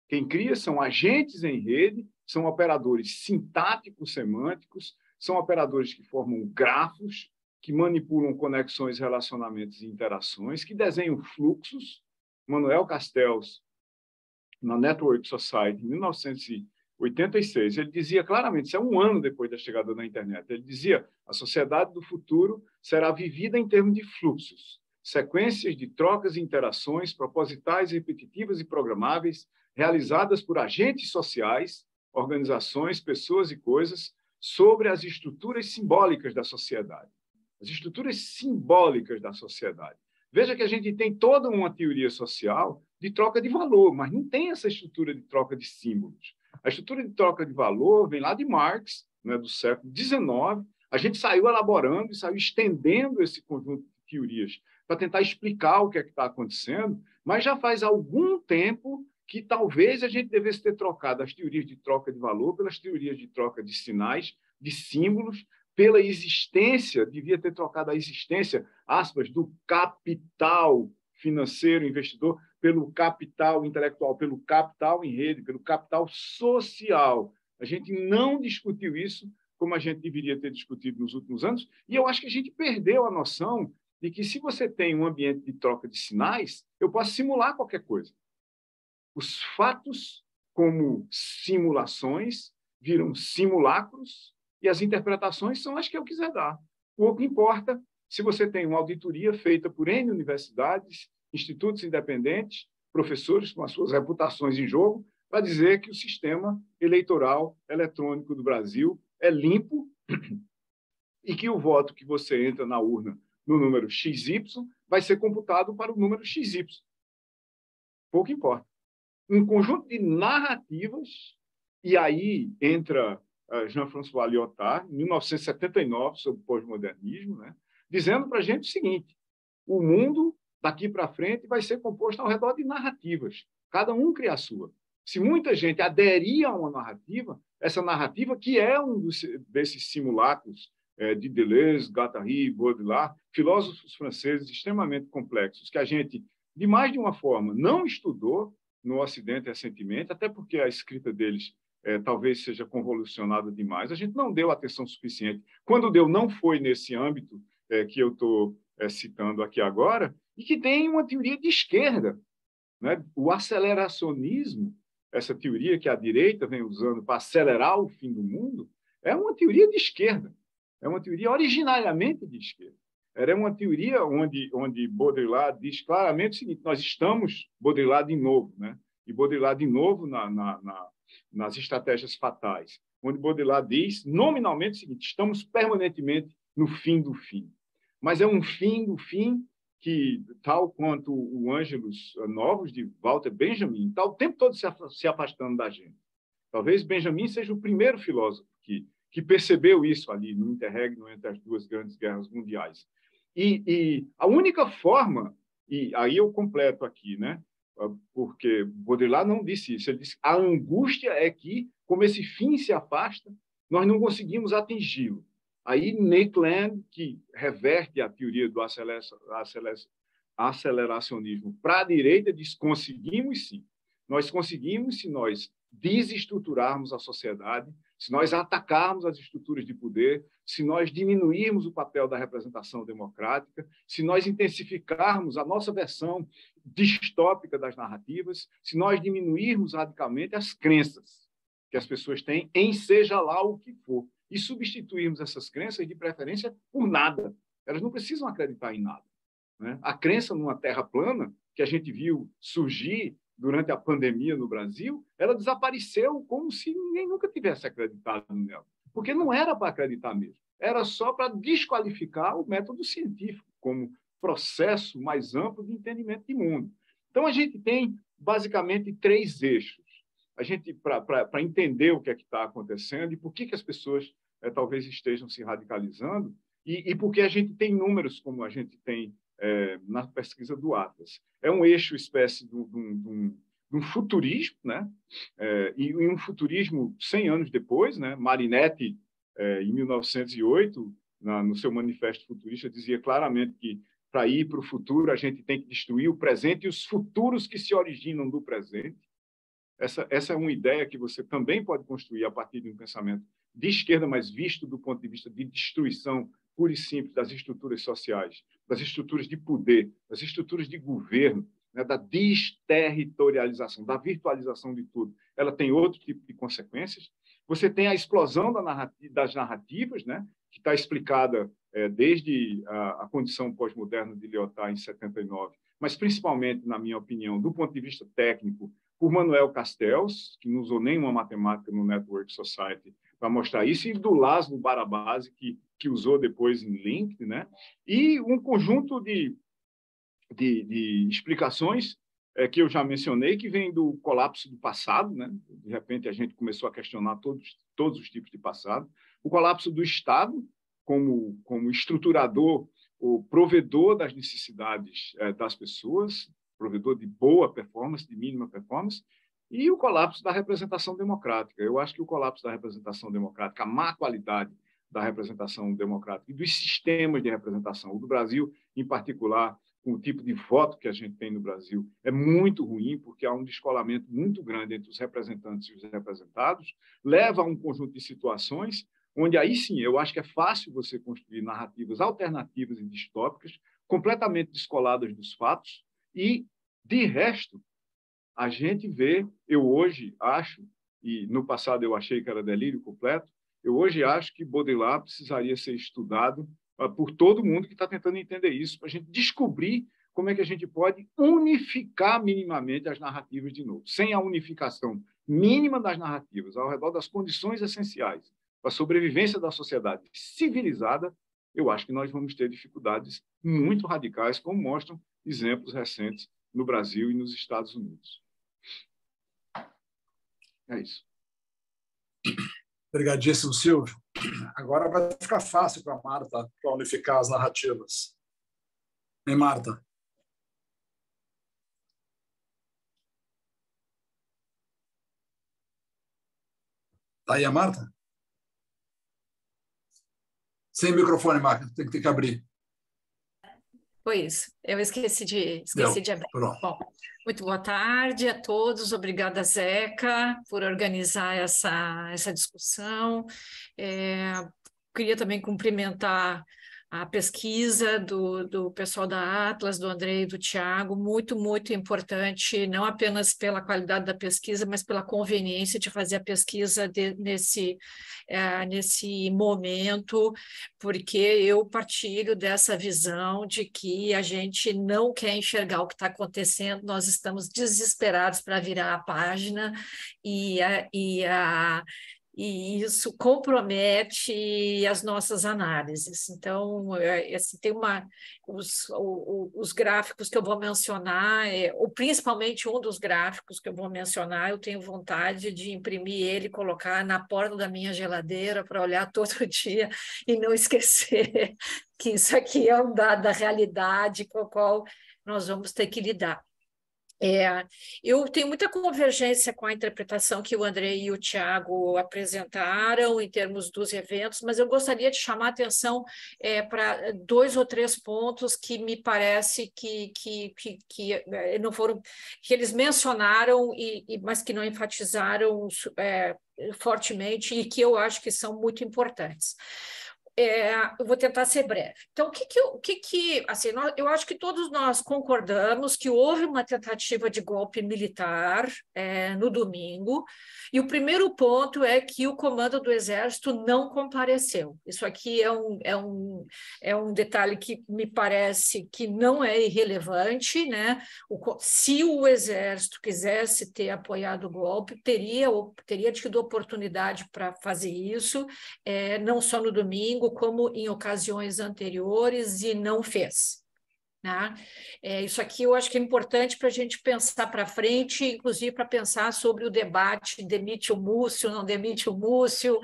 Quem cria são agentes em rede, são operadores sintáticos, semânticos, são operadores que formam grafos, que manipulam conexões, relacionamentos e interações, que desenham fluxos. Manuel Castells, na Network Society, em 1986, ele dizia claramente, isso é um ano depois da chegada da internet, ele dizia, a sociedade do futuro será vivida em termos de fluxos, sequências de trocas e interações propositais, repetitivas e programáveis, realizadas por agentes sociais, organizações, pessoas e coisas, sobre as estruturas simbólicas da sociedade. As estruturas simbólicas da sociedade. Veja que a gente tem toda uma teoria social de troca de valor, mas não tem essa estrutura de troca de símbolos. A estrutura de troca de valor vem lá de Marx, né, do século XIX. A gente saiu elaborando e saiu estendendo esse conjunto de teorias para tentar explicar o que é que está acontecendo, mas já faz algum tempo que talvez a gente devesse ter trocado as teorias de troca de valor pelas teorias de troca de sinais, de símbolos, pela existência, devia ter trocado a existência, aspas, do capital financeiro, investidor, pelo capital intelectual, pelo capital em rede, pelo capital social. A gente não discutiu isso como a gente deveria ter discutido nos últimos anos, e eu acho que a gente perdeu a noção de que se você tem um ambiente de troca de sinais, eu posso simular qualquer coisa. Os fatos, como simulações, viram simulacros, e as interpretações são as que eu quiser dar. O que importa, se você tem uma auditoria feita por N universidades, institutos independentes, professores com as suas reputações em jogo, para dizer que o sistema eleitoral eletrônico do Brasil é limpo e que o voto que você entra na urna no número XY vai ser computado para o número XY. Pouco importa. Um conjunto de narrativas, e aí entra Jean-François Lyotard, em 1979, sobre o pós-modernismo, né, dizendo para a gente o seguinte: o mundo, daqui para frente, vai ser composto ao redor de narrativas. Cada um cria a sua. Se muita gente aderir a uma narrativa, essa narrativa, que é desses simulacros de Deleuze, Guattari, Baudrillard, filósofos franceses extremamente complexos, que a gente, de mais de uma forma, não estudou no Ocidente recentemente, até porque a escrita deles talvez seja convolucionada demais. A gente não deu atenção suficiente. Quando deu, não foi nesse âmbito que eu estou citando aqui agora, e que tem uma teoria de esquerda, né? O aceleracionismo, essa teoria que a direita vem usando para acelerar o fim do mundo, é uma teoria de esquerda, é uma teoria originariamente de esquerda. Era uma teoria onde Baudrillard diz claramente o seguinte: nós estamos, Baudrillard de novo, né? E Baudrillard de novo nas estratégias fatais, onde Baudrillard diz nominalmente o seguinte: estamos permanentemente no fim do fim. Mas é um fim do fim que, tal quanto o Ângelos Novos, de Walter Benjamin, está o tempo todo se afastando da gente. Talvez Benjamin seja o primeiro filósofo que percebeu isso ali no interregno entre as duas grandes guerras mundiais. E a única forma, e aí eu completo aqui, né? Porque Baudrillard não disse isso, ele disse que a angústia é que, como esse fim se afasta, nós não conseguimos atingi-lo. Aí Nate Land, que reverte a teoria do aceleracionismo para a direita, diz: conseguimos sim. Nós conseguimos se nós desestruturarmos a sociedade, se nós atacarmos as estruturas de poder, se nós diminuirmos o papel da representação democrática, se nós intensificarmos a nossa versão distópica das narrativas, se nós diminuirmos radicalmente as crenças que as pessoas têm em seja lá o que for, e substituirmos essas crenças, de preferência, por nada. Elas não precisam acreditar em nada, né? A crença numa terra plana, que a gente viu surgir durante a pandemia no Brasil, ela desapareceu como se ninguém nunca tivesse acreditado nela. Porque não era para acreditar mesmo. Era só para desqualificar o método científico como processo mais amplo de entendimento de mundo. Então, a gente tem, basicamente, 3 eixos. A gente, para entender o que é que está acontecendo e por que as pessoas talvez estejam se radicalizando, e por que a gente tem números como a gente tem na pesquisa do Atlas. É um eixo, espécie de um futurismo, né? E um futurismo 100 anos depois, né? Marinetti, em 1908, no seu manifesto futurista, dizia claramente que, para ir para o futuro, a gente tem que destruir o presente e os futuros que se originam do presente. Essa é uma ideia que você também pode construir a partir de um pensamento de esquerda, mas visto do ponto de vista de destruição pura e simples das estruturas sociais, das estruturas de poder, das estruturas de governo, né, da desterritorialização, da virtualização de tudo. Ela tem outro tipo de consequências. Você tem a explosão das narrativas, né, que está explicada desde a condição pós-moderna de Lyotard em 79, mas principalmente, na minha opinião, do ponto de vista técnico, por Manuel Castells, que não usou nenhuma matemática no Network Society para mostrar isso, e do Laszlo Barabasi, que usou depois em LinkedIn, né? E um conjunto de explicações que eu já mencionei, que vem do colapso do passado, né? De repente, a gente começou a questionar todos os tipos de passado. O colapso do Estado como estruturador, o provedor das necessidades das pessoas, provedor de boa performance, de mínima performance, e o colapso da representação democrática. Eu acho que o colapso da representação democrática, a má qualidade da representação democrática e dos sistemas de representação, o do Brasil, em particular, com o tipo de voto que a gente tem no Brasil, é muito ruim, porque há um descolamento muito grande entre os representantes e os representados, leva a um conjunto de situações onde, aí sim, eu acho que é fácil você construir narrativas alternativas e distópicas, completamente descoladas dos fatos, e, de resto, a gente vê, eu hoje acho, e no passado eu achei que era delírio completo, eu hoje acho que Baudrillard precisaria ser estudado por todo mundo que está tentando entender isso, para a gente descobrir como é que a gente pode unificar minimamente as narrativas de novo. Sem a unificação mínima das narrativas ao redor das condições essenciais para a sobrevivência da sociedade civilizada, eu acho que nós vamos ter dificuldades muito radicais, como mostram exemplos recentes no Brasil e nos Estados Unidos. É isso. Obrigadíssimo, Silvio. Agora vai ficar fácil para a Marta para unificar as narrativas. Hein, Marta? Está aí a Marta? Sem microfone, Marta. Tem que abrir. Foi isso. Eu esqueci de abrir. Bom, muito boa tarde a todos. Obrigada, Zeca, por organizar essa discussão. Queria também cumprimentar a pesquisa do pessoal da Atlas, do Andrei e do Tiago, muito, muito importante, não apenas pela qualidade da pesquisa, mas pela conveniência de fazer a pesquisa nesse momento, porque eu partilho dessa visão de que a gente não quer enxergar o que está acontecendo, nós estamos desesperados para virar a página e isso compromete as nossas análises. Então, assim, tem os gráficos que eu vou mencionar, ou principalmente um dos gráficos que eu vou mencionar, eu tenho vontade de imprimir ele e colocar na porta da minha geladeira para olhar todo dia e não esquecer que isso aqui é um dado da realidade com a qual nós vamos ter que lidar. Eu tenho muita convergência com a interpretação que o André e o Tiago apresentaram em termos dos eventos, mas eu gostaria de chamar a atenção para 2 ou 3 pontos que me parece que não foram, que eles mencionaram, mas que não enfatizaram fortemente e que eu acho que são muito importantes. Eu vou tentar ser breve. Então, assim, eu acho que todos nós concordamos que houve uma tentativa de golpe militar no domingo, e o primeiro ponto é que o comando do Exército não compareceu. Isso aqui é um detalhe que me parece que não é irrelevante, né? Se o Exército quisesse ter apoiado o golpe, teria tido oportunidade para fazer isso, não só no domingo, como em ocasiões anteriores, e não fez. Né? Isso aqui eu acho que é importante para a gente pensar para frente, inclusive para pensar sobre o debate, demite o Múcio, não demite o Múcio,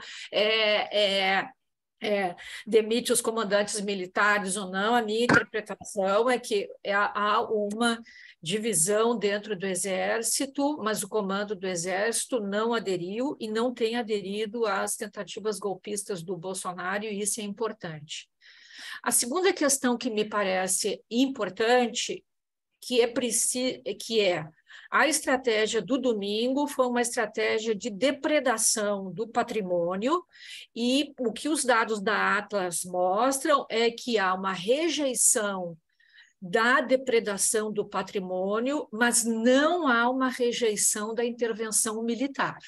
demite os comandantes militares ou não. A minha interpretação é que há uma divisão dentro do Exército, mas o comando do Exército não aderiu e não tem aderido às tentativas golpistas do Bolsonaro, e isso é importante. A segunda questão que me parece importante, que a estratégia do domingo foi uma estratégia de depredação do patrimônio, e o que os dados da Atlas mostram é que há uma rejeição da depredação do patrimônio, mas não há uma rejeição da intervenção militar.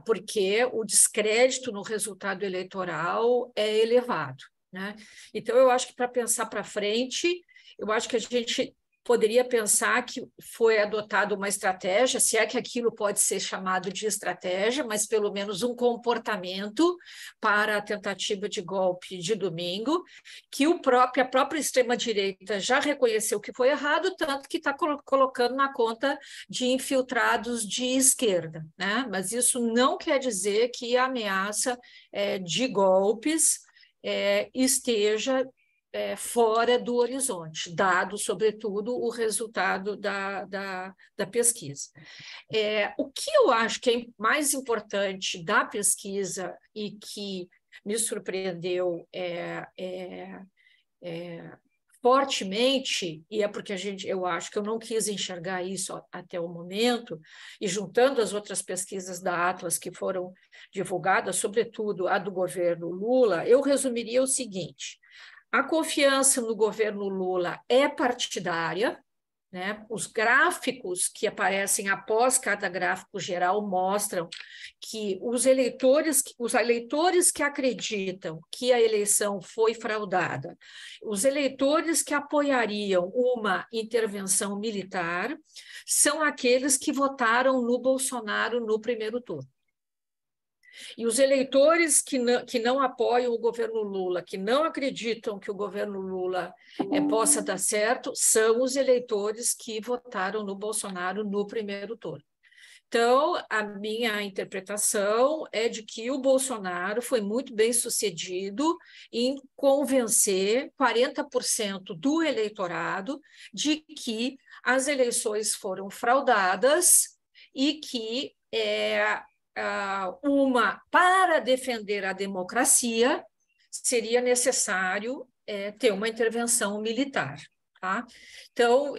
Porque o descrédito no resultado eleitoral é elevado, né? Então, eu acho que para pensar para frente, eu acho que a gente poderia pensar que foi adotada uma estratégia, se é que aquilo pode ser chamado de estratégia, mas pelo menos um comportamento para a tentativa de golpe de domingo, que a própria extrema-direita já reconheceu que foi errado, tanto que está colocando na conta de infiltrados de esquerda, né? Mas isso não quer dizer que a ameaça de golpes esteja fora do horizonte, dado, sobretudo, o resultado da pesquisa. O que eu acho que é mais importante da pesquisa e que me surpreendeu fortemente, e é porque eu acho que eu não quis enxergar isso até o momento, e juntando as outras pesquisas da Atlas que foram divulgadas, sobretudo a do governo Lula, eu resumiria o seguinte: a confiança no governo Lula é partidária, né? Os gráficos que aparecem após cada gráfico geral mostram que os eleitores que acreditam que a eleição foi fraudada, os eleitores que apoiariam uma intervenção militar, são aqueles que votaram no Bolsonaro no primeiro turno. E os eleitores que não apoiam o governo Lula, que não acreditam que o governo Lula possa dar certo, são os eleitores que votaram no Bolsonaro no primeiro turno. Então, a minha interpretação é de que o Bolsonaro foi muito bem sucedido em convencer 40% do eleitorado de que as eleições foram fraudadas e que para defender a democracia, seria necessário ter uma intervenção militar. Tá? Então,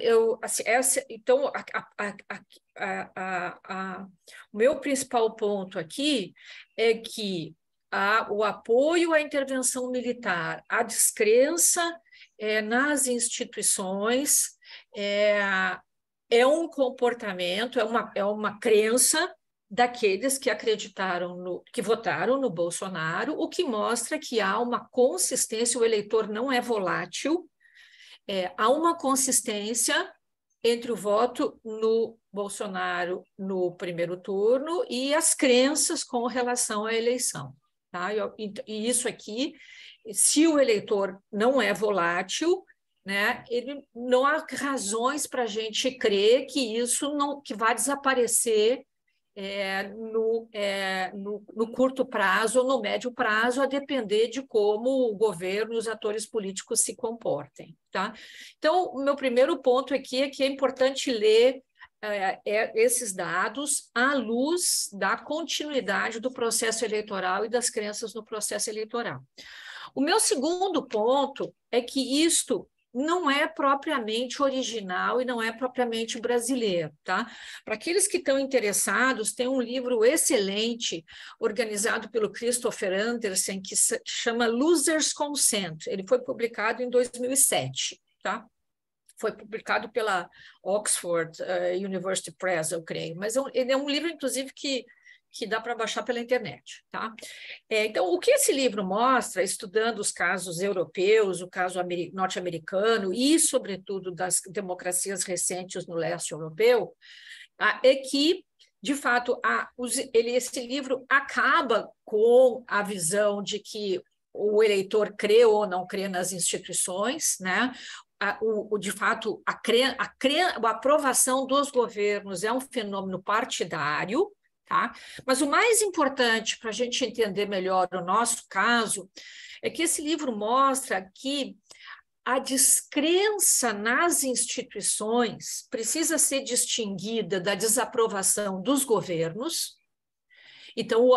o meu principal ponto aqui é que o apoio à intervenção militar, a descrença nas instituições, é um comportamento, é uma crença daqueles que acreditaram que votaram no Bolsonaro, o que mostra que há uma consistência, o eleitor não é volátil, há uma consistência entre o voto no Bolsonaro no primeiro turno e as crenças com relação à eleição. Tá? E isso aqui, se o eleitor não é volátil, né, não há razões para a gente crer que isso que vai desaparecer no curto prazo ou no médio prazo, a depender de como o governo e os atores políticos se comportem. Tá? Então, o meu primeiro ponto aqui é que é importante ler esses dados à luz da continuidade do processo eleitoral e das crenças no processo eleitoral. O meu segundo ponto é que isto não é propriamente original e não é propriamente brasileiro, tá? Para aqueles que estão interessados, tem um livro excelente, organizado pelo Christopher Anderson, que chama Losers Consent. Ele foi publicado em 2007, tá? Foi publicado pela Oxford University Press, eu creio, mas ele é um livro, inclusive, que dá para baixar pela internet. Tá? Então, o que esse livro mostra, estudando os casos europeus, o caso norte-americano e, sobretudo, das democracias recentes no leste europeu, é que, de fato, esse livro acaba com a visão de que o eleitor crê ou não crê nas instituições, né? De fato, a aprovação dos governos é um fenômeno partidário. Tá? Mas o mais importante para a gente entender melhor o nosso caso é que esse livro mostra que a descrença nas instituições precisa ser distinguida da desaprovação dos governos. Então,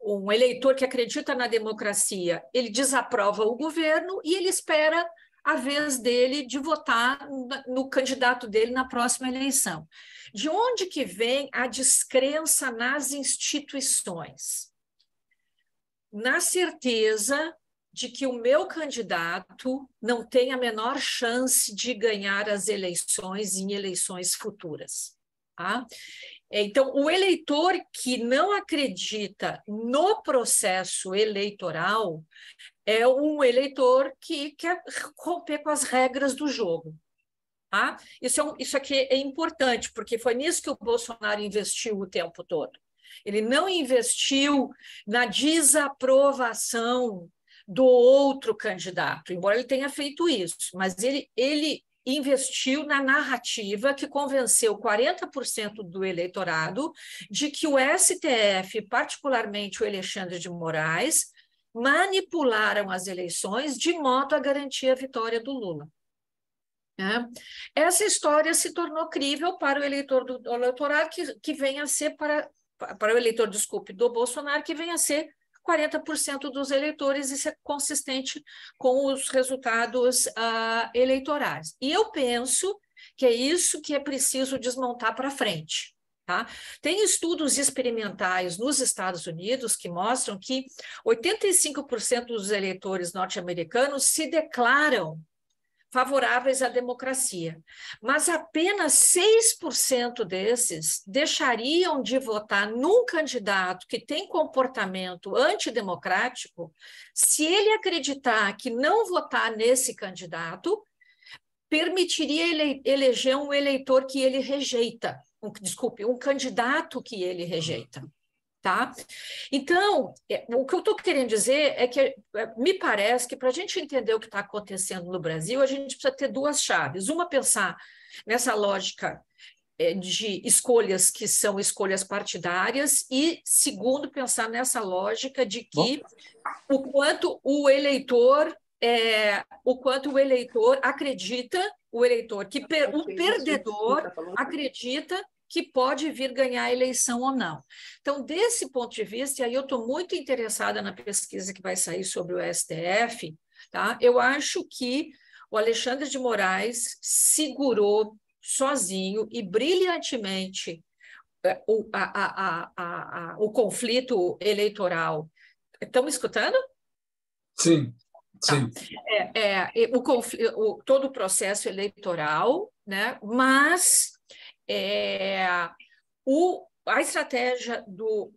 um eleitor que acredita na democracia, ele desaprova o governo e ele espera a vez dele de votar no candidato dele na próxima eleição. De onde que vem a descrença nas instituições? Na certeza de que o meu candidato não tem a menor chance de ganhar as eleições em eleições futuras. Tá? Então, o eleitor que não acredita no processo eleitoral é um eleitor que quer romper com as regras do jogo. Tá? Isso aqui é importante, porque foi nisso que o Bolsonaro investiu o tempo todo. Ele não investiu na desaprovação do outro candidato, embora ele tenha feito isso, mas ele investiu na narrativa que convenceu 40% do eleitorado de que o STF, particularmente o Alexandre de Moraes, manipularam as eleições de modo a garantir a vitória do Lula. Essa história se tornou crível para o eleitor do eleitorado que venha a ser para o eleitor, desculpe, do Bolsonaro, que venha a ser 40% dos eleitores, isso é consistente com os resultados eleitorais. E eu penso que é isso que é preciso desmontar para frente. Tá? Tem estudos experimentais nos Estados Unidos que mostram que 85% dos eleitores norte-americanos se declaram favoráveis à democracia, mas apenas 6% desses deixariam de votar num candidato que tem comportamento antidemocrático se ele acreditar que não votar nesse candidato permitiria eleger um eleitor que ele rejeita, um candidato que ele rejeita. Tá? Então, o que eu estou querendo dizer é que me parece que para a gente entender o que está acontecendo no Brasil, a gente precisa ter duas chaves. Uma, pensar nessa lógica de escolhas que são escolhas partidárias e, segundo, pensar nessa lógica de que o quanto o eleitor acredita, o perdedor acredita que pode vir ganhar a eleição ou não. Então, desse ponto de vista, e aí eu estou muito interessada na pesquisa que vai sair sobre o STF, tá? Eu acho que o Alexandre de Moraes segurou sozinho e brilhantemente o conflito eleitoral. Estão me escutando? Sim, sim. Todo o processo eleitoral, né? Mas a estratégia do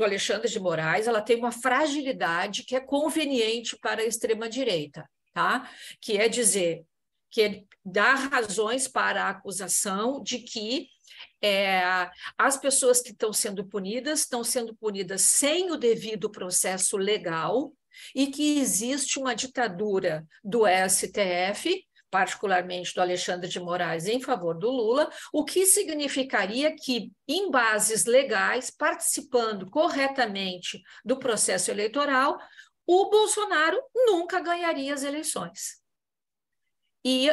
Alexandre de Moraes, ela tem uma fragilidade que é conveniente para a extrema-direita, tá? Que é dizer, que dá razões para a acusação de que as pessoas que estão sendo punidas sem o devido processo legal e que existe uma ditadura do STF, particularmente do Alexandre de Moraes, em favor do Lula, o que significaria que, em bases legais, participando corretamente do processo eleitoral, o Bolsonaro nunca ganharia as eleições. E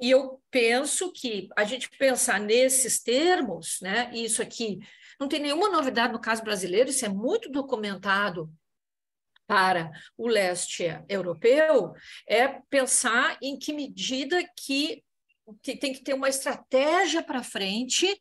eu penso que a gente pensar nesses termos, né, isso aqui não tem nenhuma novidade no caso brasileiro, isso é muito documentado para o leste europeu, é pensar em que medida que tem que ter uma estratégia para frente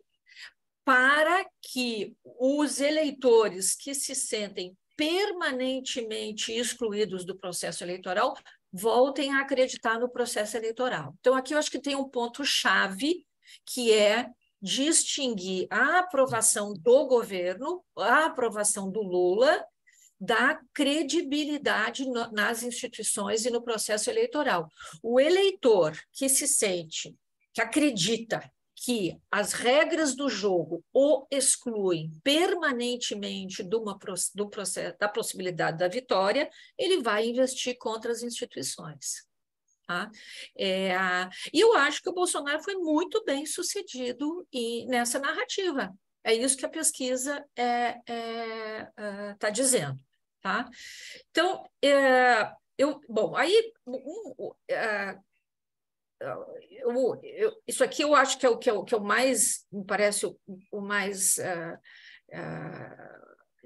para que os eleitores que se sentem permanentemente excluídos do processo eleitoral voltem a acreditar no processo eleitoral. Então, aqui eu acho que tem um ponto-chave, que é distinguir a aprovação do governo, a aprovação do Lula, da credibilidade nas instituições e no processo eleitoral. O eleitor que se sente, que acredita que as regras do jogo o excluem permanentemente da possibilidade da vitória, ele vai investir contra as instituições. Tá? E eu acho que o Bolsonaro foi muito bem sucedido nessa narrativa. É isso que a pesquisa está dizendo. Tá? Então, isso aqui eu acho que é o mais, me parece o mais,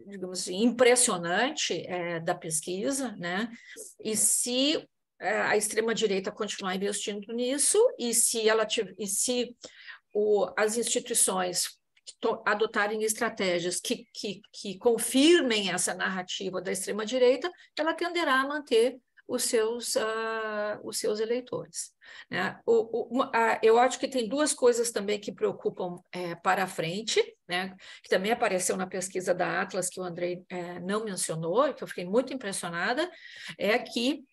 digamos assim, impressionante da pesquisa, né? E se a extrema-direita continuar investindo nisso, e se as instituições adotarem estratégias que confirmem essa narrativa da extrema-direita, ela tenderá a manter os seus eleitores. Né? Eu acho que tem duas coisas também que preocupam para a frente, né? Que também apareceu na pesquisa da Atlas, que o Andrei não mencionou, e que eu fiquei muito impressionada, é que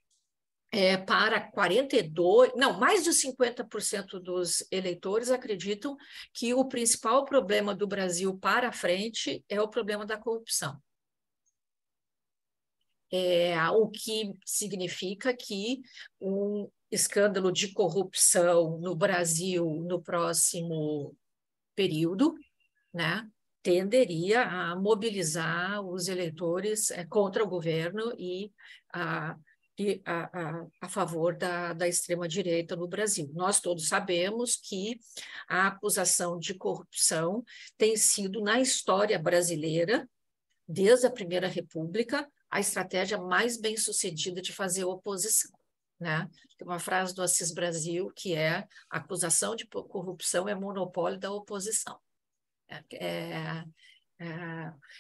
para 42%, não, mais de 50% dos eleitores acreditam que o principal problema do Brasil para frente é o problema da corrupção. O que significa que um escândalo de corrupção no Brasil no próximo período, né, tenderia a mobilizar os eleitores contra o governo e a favor da extrema-direita no Brasil. Nós todos sabemos que a acusação de corrupção tem sido, na história brasileira, desde a Primeira República, a estratégia mais bem-sucedida de fazer oposição. Né? Tem uma frase do Assis Brasil que é: a acusação de corrupção é monopólio da oposição.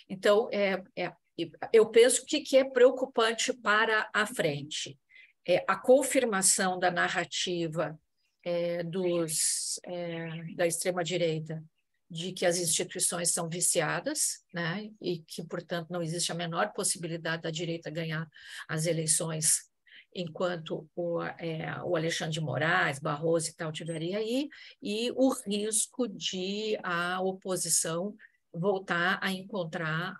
Então, eu penso que é preocupante para a frente. A confirmação da narrativa da extrema-direita de que as instituições são viciadas, né? E que, portanto, não existe a menor possibilidade da direita ganhar as eleições enquanto o Alexandre de Moraes, Barroso e tal estiverem aí, e o risco de a oposição voltar a encontrar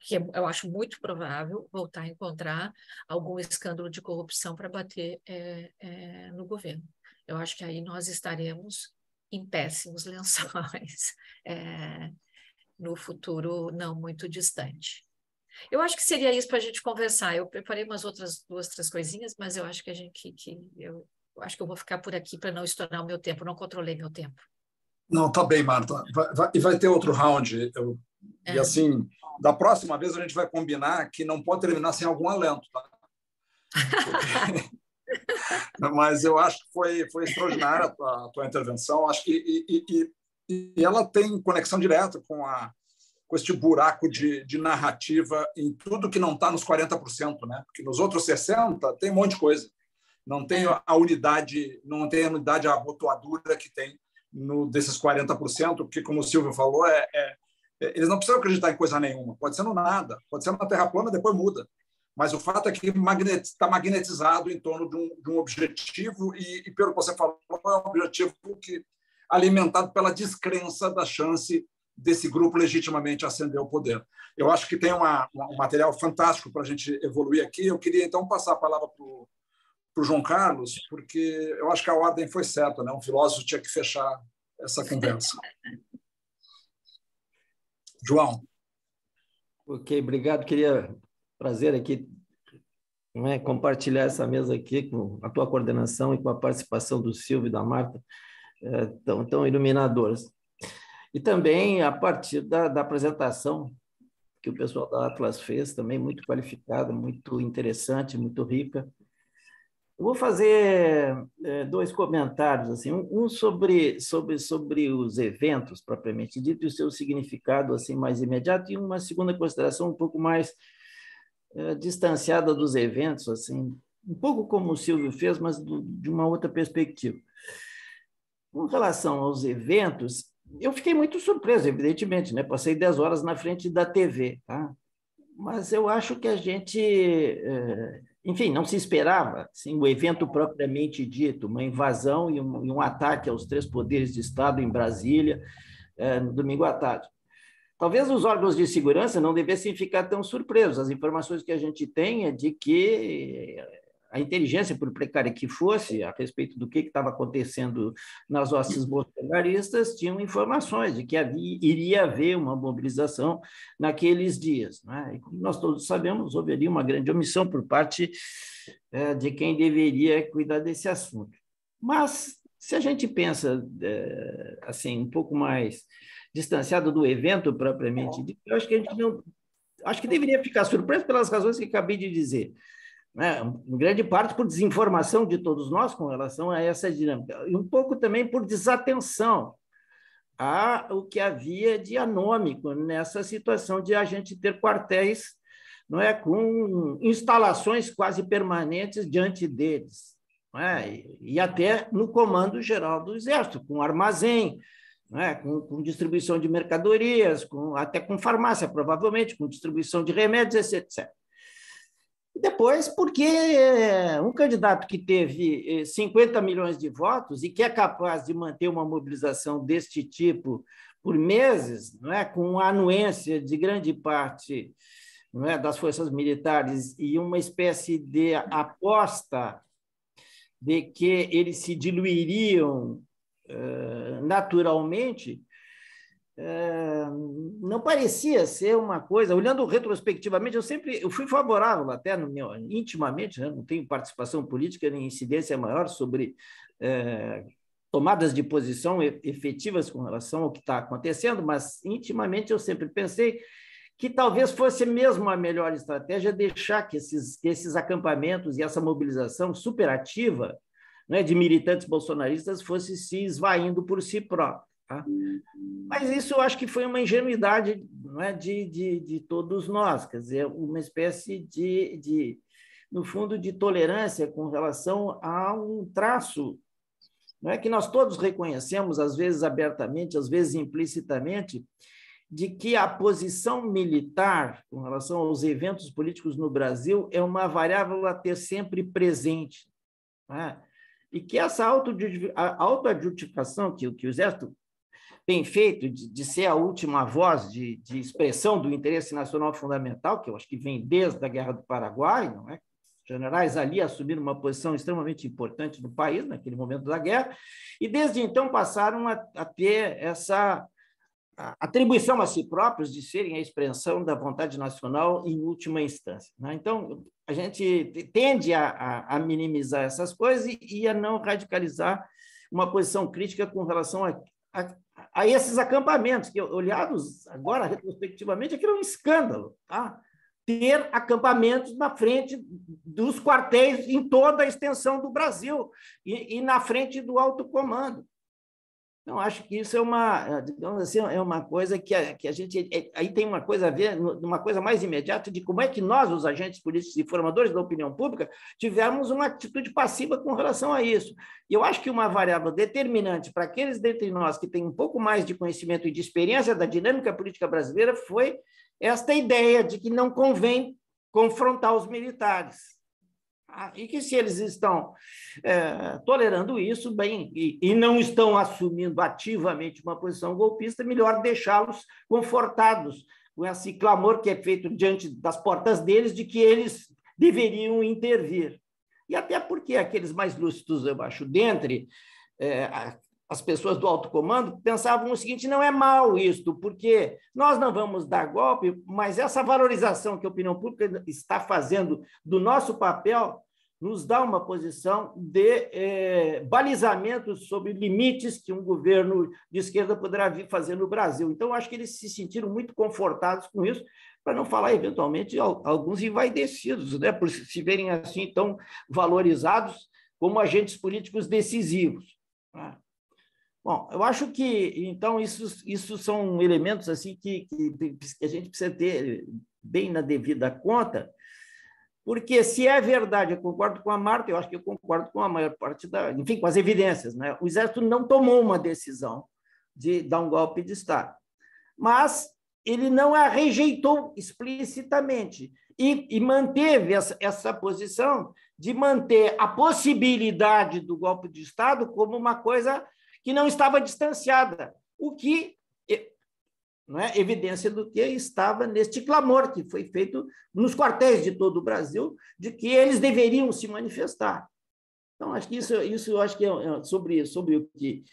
que eu acho muito provável, voltar a encontrar algum escândalo de corrupção para bater no governo. Eu acho que aí nós estaremos em péssimos lençóis no futuro não muito distante. Eu acho que seria isso para a gente conversar. Eu preparei umas duas, três coisinhas, mas eu acho que eu acho que eu vou ficar por aqui para não estourar o meu tempo. Não controlei meu tempo. Não, tá bem, Marta. Vai ter outro round. E assim, da próxima vez a gente vai combinar que não pode terminar sem algum alento, tá? Mas eu acho que foi extraordinária a tua intervenção. Acho que ela tem conexão direta com este buraco de narrativa em tudo que não está nos 40%, né? Porque nos outros 60% tem um monte de coisa. Não tem a unidade, a abotoadura que tem desses 40%, porque, como o Silvio falou, eles não precisam acreditar em coisa nenhuma. Pode ser no nada, pode ser na Terra plana, depois muda. Mas o fato é que está magnetizado em torno de um objetivo e, pelo que você falou, é um objetivo alimentado pela descrença da chance desse grupo legitimamente ascender ao poder. Eu acho que tem um material fantástico para a gente evoluir aqui. Eu queria, então, passar a palavra para o João Carlos, porque eu acho que a ordem foi certa, né? Um filósofo tinha que fechar essa conversa. João. Ok, obrigado. Prazer aqui compartilhar essa mesa aqui com a tua coordenação e com a participação do Silvio e da Marta, tão iluminadoras. E também a partir da apresentação que o pessoal da Atlas fez, também muito qualificada, muito interessante, muito rica. Eu vou fazer dois comentários, assim, um sobre os eventos propriamente dito e o seu significado assim mais imediato, e uma segunda consideração um pouco mais distanciada dos eventos, assim, um pouco como o Silvio fez, mas de uma outra perspectiva. Com relação aos eventos, eu fiquei muito surpreso, evidentemente, né? Passei 10 horas na frente da TV, tá? Mas eu acho que a gente, enfim, não se esperava assim, o evento propriamente dito, uma invasão e um ataque aos 3 poderes de Estado em Brasília, no domingo à tarde. Talvez os órgãos de segurança não devessem ficar tão surpresos. As informações que a gente tem é de que a inteligência, por precária que fosse, a respeito do que estava acontecendo nas hostes bolsonaristas, tinham informações de que iria haver uma mobilização naqueles dias, né? E como nós todos sabemos, houve uma grande omissão por parte de quem deveria cuidar desse assunto. Mas, se a gente pensa assim, um pouco mais distanciado do evento propriamente dito, eu acho que a gente não... Acho que deveria ficar surpreso pelas razões que acabei de dizer. Em grande parte por desinformação de todos nós com relação a essa dinâmica, e um pouco também por desatenção ao que havia de anômico nessa situação de a gente ter quartéis, não é, com instalações quase permanentes diante deles, não é? E até no comando geral do Exército, com armazém, não é? Com distribuição de mercadorias, até com farmácia, provavelmente, com distribuição de remédios, etc. Depois, porque um candidato que teve 50 milhões de votos e que é capaz de manter uma mobilização deste tipo por meses, não é, com a anuência de grande parte, não é, das forças militares e uma espécie de aposta de que eles se diluiriam naturalmente, não parecia ser uma coisa, olhando retrospectivamente, eu fui favorável até intimamente, né? Não tenho participação política nem incidência maior sobre tomadas de posição efetivas com relação ao que está acontecendo, mas intimamente eu sempre pensei que talvez fosse mesmo a melhor estratégia deixar que esses acampamentos e essa mobilização superativa, né, de militantes bolsonaristas fosse se esvaindo por si próprio. Tá? Mas isso eu acho que foi uma ingenuidade, não é, de todos nós, quer dizer, uma espécie no fundo, de tolerância com relação a um traço, não é, que nós todos reconhecemos, às vezes abertamente, às vezes implicitamente, de que a posição militar com relação aos eventos políticos no Brasil é uma variável a ter sempre presente. Não é? E que essa autoadjudicação que o Exército tem feito de ser a última voz de expressão do interesse nacional fundamental, que eu acho que vem desde a Guerra do Paraguai, não é? Os generais ali assumiram uma posição extremamente importante no país, naquele momento da guerra, e desde então passaram a ter essa atribuição a si próprios de serem a expressão da vontade nacional em última instância. Né? Então, a gente tende a minimizar essas coisas e a não radicalizar uma posição crítica com relação a esses acampamentos, que, olhados agora retrospectivamente, aquilo é um escândalo, tá? Ter acampamentos na frente dos quartéis em toda a extensão do Brasil e na frente do alto comando. Então, acho que isso é uma, digamos assim, é uma coisa que a gente... Aí tem uma coisa a ver, uma coisa mais imediata de como é que nós, os agentes políticos e formadores da opinião pública, tivemos uma atitude passiva com relação a isso. E eu acho que uma variável determinante para aqueles dentre nós que têm um pouco mais de conhecimento e de experiência da dinâmica política brasileira foi esta ideia de que não convém confrontar os militares. E que, se eles estão tolerando isso, bem, e não estão assumindo ativamente uma posição golpista, melhor deixá-los confortados com esse clamor que é feito diante das portas deles de que eles deveriam intervir. E até porque aqueles mais lúcidos, eu acho, dentre as pessoas do alto comando, pensavam o seguinte: não é mal isto, porque nós não vamos dar golpe, mas essa valorização que a opinião pública está fazendo do nosso papel nos dá uma posição de balizamento sobre limites que um governo de esquerda poderá vir fazer no Brasil. Então, acho que eles se sentiram muito confortados com isso, para não falar, eventualmente, alguns envaidecidos, né, por se verem assim tão valorizados como agentes políticos decisivos. Né? Bom, eu acho que, então, isso são elementos assim que a gente precisa ter bem na devida conta, porque, se é verdade, eu concordo com a Marta, eu acho que eu concordo com a maior parte enfim, com as evidências, né? O Exército não tomou uma decisão de dar um golpe de Estado, mas ele não a rejeitou explicitamente e manteve essa posição de manter a possibilidade do golpe de Estado como uma coisa que não estava distanciada, o que não é evidência do que estava neste clamor que foi feito nos quartéis de todo o Brasil, de que eles deveriam se manifestar. Então, acho que isso acho que sobre o que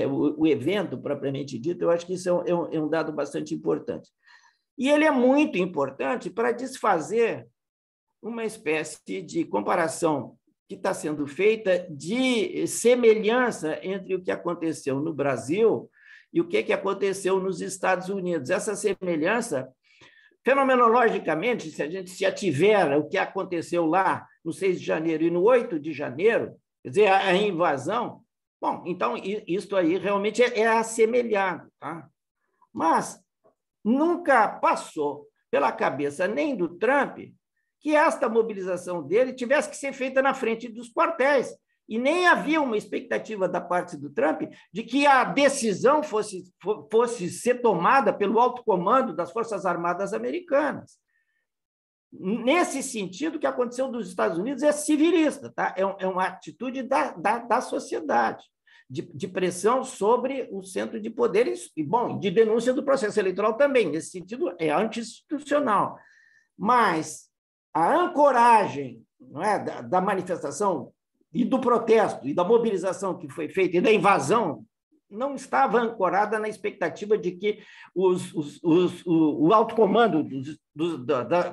o evento propriamente dito, eu acho que isso é um dado bastante importante. E ele é muito importante para desfazer uma espécie de comparação que está sendo feita de semelhança entre o que aconteceu no Brasil e o que aconteceu nos Estados Unidos. Essa semelhança, fenomenologicamente, se a gente se ativer o que aconteceu lá no 6 de janeiro e no 8 de janeiro, quer dizer, a invasão, bom, então isso aí realmente é assemelhado. Tá? Mas nunca passou pela cabeça nem do Trump que esta mobilização dele tivesse que ser feita na frente dos quartéis. E nem havia uma expectativa da parte do Trump de que a decisão fosse ser tomada pelo alto comando das Forças Armadas Americanas. Nesse sentido, o que aconteceu nos Estados Unidos é civilista, tá? É uma atitude da sociedade, de pressão sobre o centro de poderes e, bom, de denúncia do processo eleitoral também. Nesse sentido, é anti-institucional. Mas a ancoragem, não é, da manifestação e do protesto, e da mobilização que foi feita, e da invasão, não estava ancorada na expectativa de que o alto comando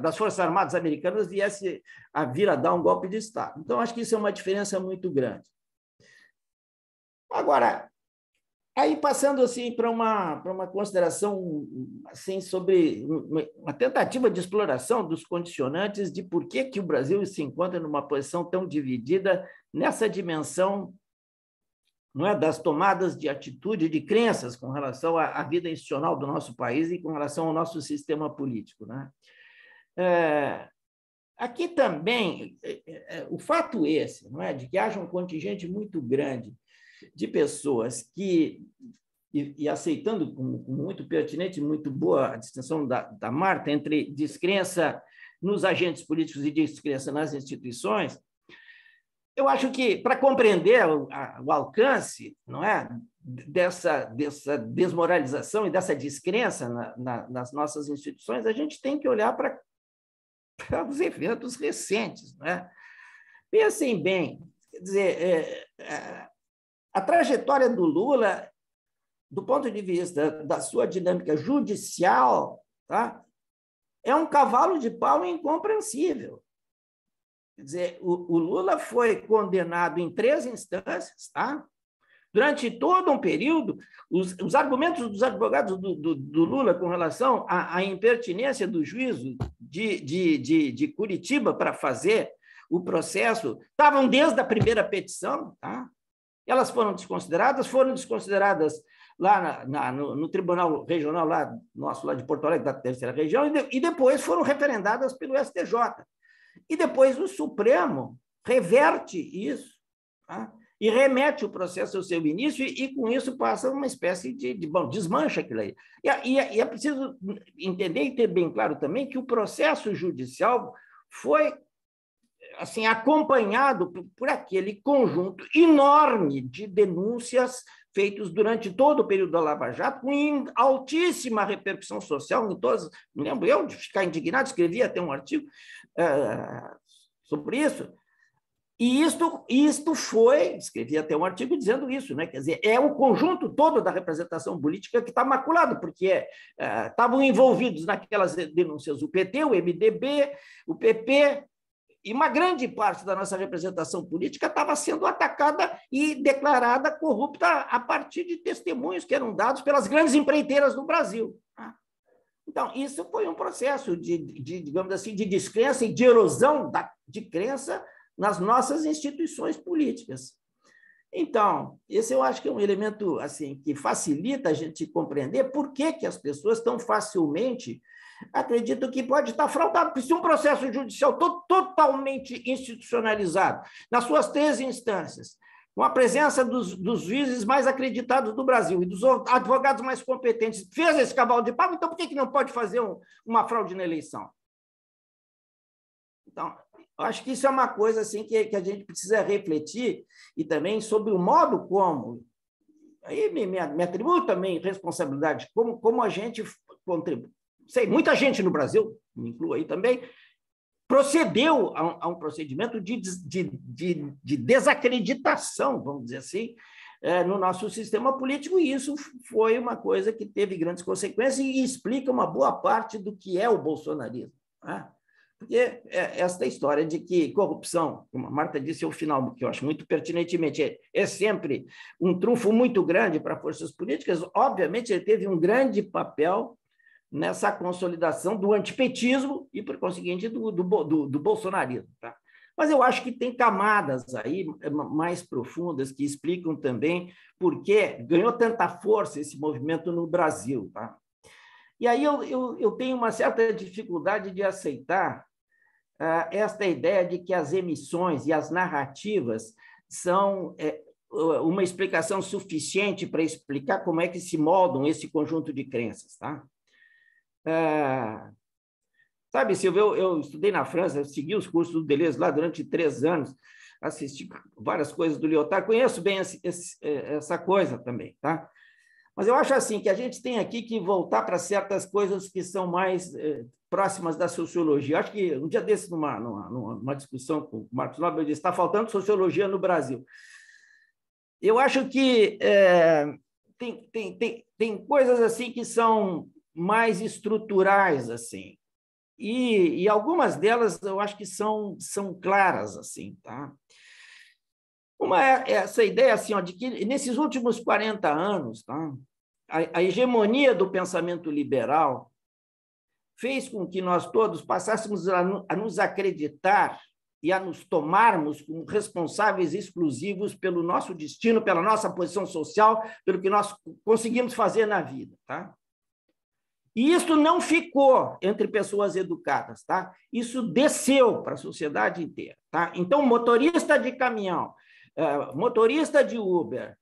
das Forças Armadas Americanas viesse a vir a dar um golpe de Estado. Então, acho que isso é uma diferença muito grande. Agora, aí passando assim para uma consideração assim, sobre uma tentativa de exploração dos condicionantes de por que o Brasil se encontra numa posição tão dividida nessa dimensão, não é, das tomadas de atitude, de crenças com relação à vida institucional do nosso país e com relação ao nosso sistema político. Né? Aqui também, o fato esse, não é, de que haja um contingente muito grande de pessoas que, e aceitando como muito pertinente, muito boa a distinção da Marta entre descrença nos agentes políticos e descrença nas instituições, eu acho que, para compreender o alcance, não é, dessa desmoralização e dessa descrença nas nossas instituições, a gente tem que olhar para os eventos recentes. Não é? Pensem bem, quer dizer, a trajetória do Lula, do ponto de vista da sua dinâmica judicial, tá, é um cavalo de pau incompreensível. Quer dizer, o Lula foi condenado em 3 instâncias, tá? Durante todo um período, os argumentos dos advogados do Lula com relação à impertinência do juízo de Curitiba para fazer o processo estavam desde a primeira petição, tá? Elas foram desconsideradas lá no Tribunal Regional lá, nosso, lá de Porto Alegre, da Terceira Região, e depois foram referendadas pelo STJ. E depois o Supremo reverte isso, tá? E remete o processo ao seu início, e com isso passa uma espécie bom, desmancha aquilo aí. E é preciso entender e ter bem claro também que o processo judicial foi assim, acompanhado por aquele conjunto enorme de denúncias feitos durante todo o período da Lava Jato, com altíssima repercussão social em todas. Me lembro eu de ficar indignado, escrevi até um artigo sobre isso. E isto foi, escrevi até um artigo dizendo isso, né? Quer dizer, é o conjunto todo da representação política que está maculado, porque estavam envolvidos naquelas denúncias o PT, o MDB, o PP, e uma grande parte da nossa representação política estava sendo atacada e declarada corrupta a partir de testemunhos que eram dados pelas grandes empreiteiras do Brasil. Então, isso foi um processo digamos assim, de descrença e de erosão de crença nas nossas instituições políticas. Então, esse eu acho que é um elemento assim, que facilita a gente compreender por que as pessoas tão facilmente acreditam que pode estar fraudado. Porque se um processo judicial totalmente institucionalizado, nas suas 3 instâncias, com a presença dos juízes mais acreditados do Brasil e dos advogados mais competentes, fez esse cavalo de pau, então por que não pode fazer uma fraude na eleição? Então, eu acho que isso é uma coisa assim, que a gente precisa refletir, e também sobre o modo como, aí me atribuo também responsabilidade, como a gente contribui. Sei, muita gente no Brasil, me incluo aí também, procedeu a um procedimento de desacreditação, vamos dizer assim, no nosso sistema político, e isso foi uma coisa que teve grandes consequências e explica uma boa parte do que é o bolsonarismo, né? Porque esta história de que corrupção, como a Marta disse ao final, que eu acho muito pertinentemente, é sempre um trunfo muito grande para forças políticas, obviamente ele teve um grande papel nessa consolidação do antipetismo e, por conseguinte, do bolsonarismo. Tá? Mas eu acho que tem camadas aí mais profundas que explicam também por que ganhou tanta força esse movimento no Brasil. Tá? E aí eu tenho uma certa dificuldade de aceitar esta ideia de que as emissões e as narrativas são uma explicação suficiente para explicar como é que se moldam esse conjunto de crenças. Tá? Sabe, Silvio, eu estudei na França, eu segui os cursos do Deleuze lá durante 3 anos, assisti várias coisas do Lyotard, conheço bem essa coisa também, tá? Mas eu acho assim que a gente tem aqui que voltar para certas coisas que são mais próximas da sociologia. Eu acho que um dia desse, numa discussão com o Marcos Nobel, ele disse: está faltando sociologia no Brasil. Eu acho que tem coisas assim que são mais estruturais, assim, e algumas delas eu acho que são claras, assim, tá? Uma é essa ideia assim, ó, de que nesses últimos 40 anos, tá, a hegemonia do pensamento liberal fez com que nós todos passássemos a nos acreditar e a nos tomarmos como responsáveis exclusivos pelo nosso destino, pela nossa posição social, pelo que nós conseguimos fazer na vida, tá? E isso não ficou entre pessoas educadas, tá? Isso desceu para a sociedade inteira, tá? Então, motorista de caminhão, motorista de Uber,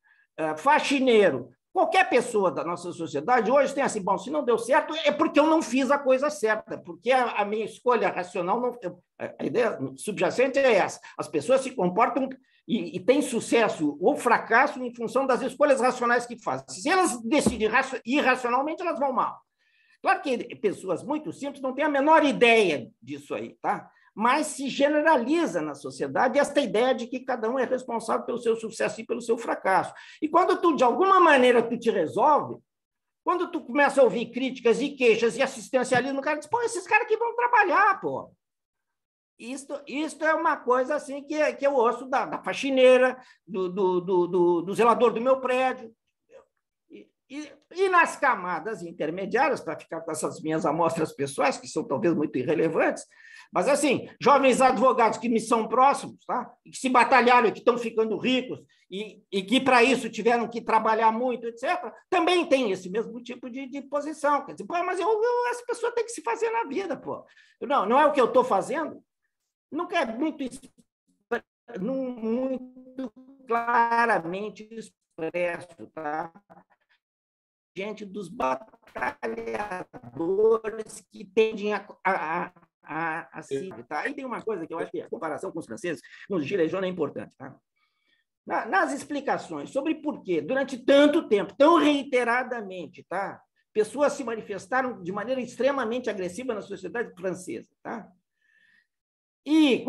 faxineiro, qualquer pessoa da nossa sociedade hoje tem assim: bom, se não deu certo é porque eu não fiz a coisa certa, porque a minha escolha racional não... A ideia subjacente é essa: as pessoas se comportam e têm sucesso ou fracasso em função das escolhas racionais que fazem. Se elas decidirem irracionalmente, elas vão mal. Claro que pessoas muito simples não têm a menor ideia disso aí, tá? Mas se generaliza na sociedade esta ideia de que cada um é responsável pelo seu sucesso e pelo seu fracasso. E quando tu, de alguma maneira, tu te resolve, quando tu começa a ouvir críticas e queixas e assistencialismo, o cara diz: pô, esses caras aqui vão trabalhar, pô. Isto é uma coisa assim que eu ouço da faxineira, do zelador do meu prédio. E nas camadas intermediárias, para ficar com essas minhas amostras pessoais, que são talvez muito irrelevantes, mas, assim, jovens advogados que me são próximos, tá? E que se batalharam e que estão ficando ricos e que, para isso, tiveram que trabalhar muito, etc., também tem esse mesmo tipo de posição. Quer dizer, pô, mas essa pessoa tem que se fazer na vida, pô. Não é o que eu estou fazendo? Nunca é muito claramente expresso, tá? Gente dos batalhadores que tendem a se... Tá? Aí tem uma coisa que eu acho que a comparação com os franceses nos Gilets jaunes é importante. Tá? Nas explicações sobre por que, durante tanto tempo, tão reiteradamente, tá? Pessoas se manifestaram de maneira extremamente agressiva na sociedade francesa. Tá? E,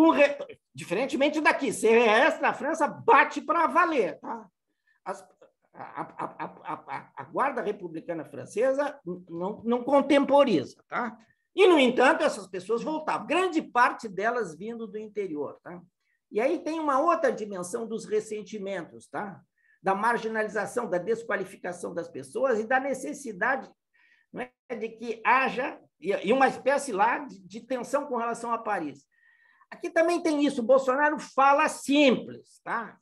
diferentemente daqui, se resta, a França bate para valer. Tá? A Guarda Republicana Francesa não contemporiza. Tá? E, no entanto, essas pessoas voltavam, grande parte delas vindo do interior. Tá? E aí tem uma outra dimensão dos ressentimentos, tá? Da marginalização, da desqualificação das pessoas e da necessidade, não é, de que haja e uma espécie lá de tensão com relação a Paris. Aqui também tem isso, o Bolsonaro fala simples, tá?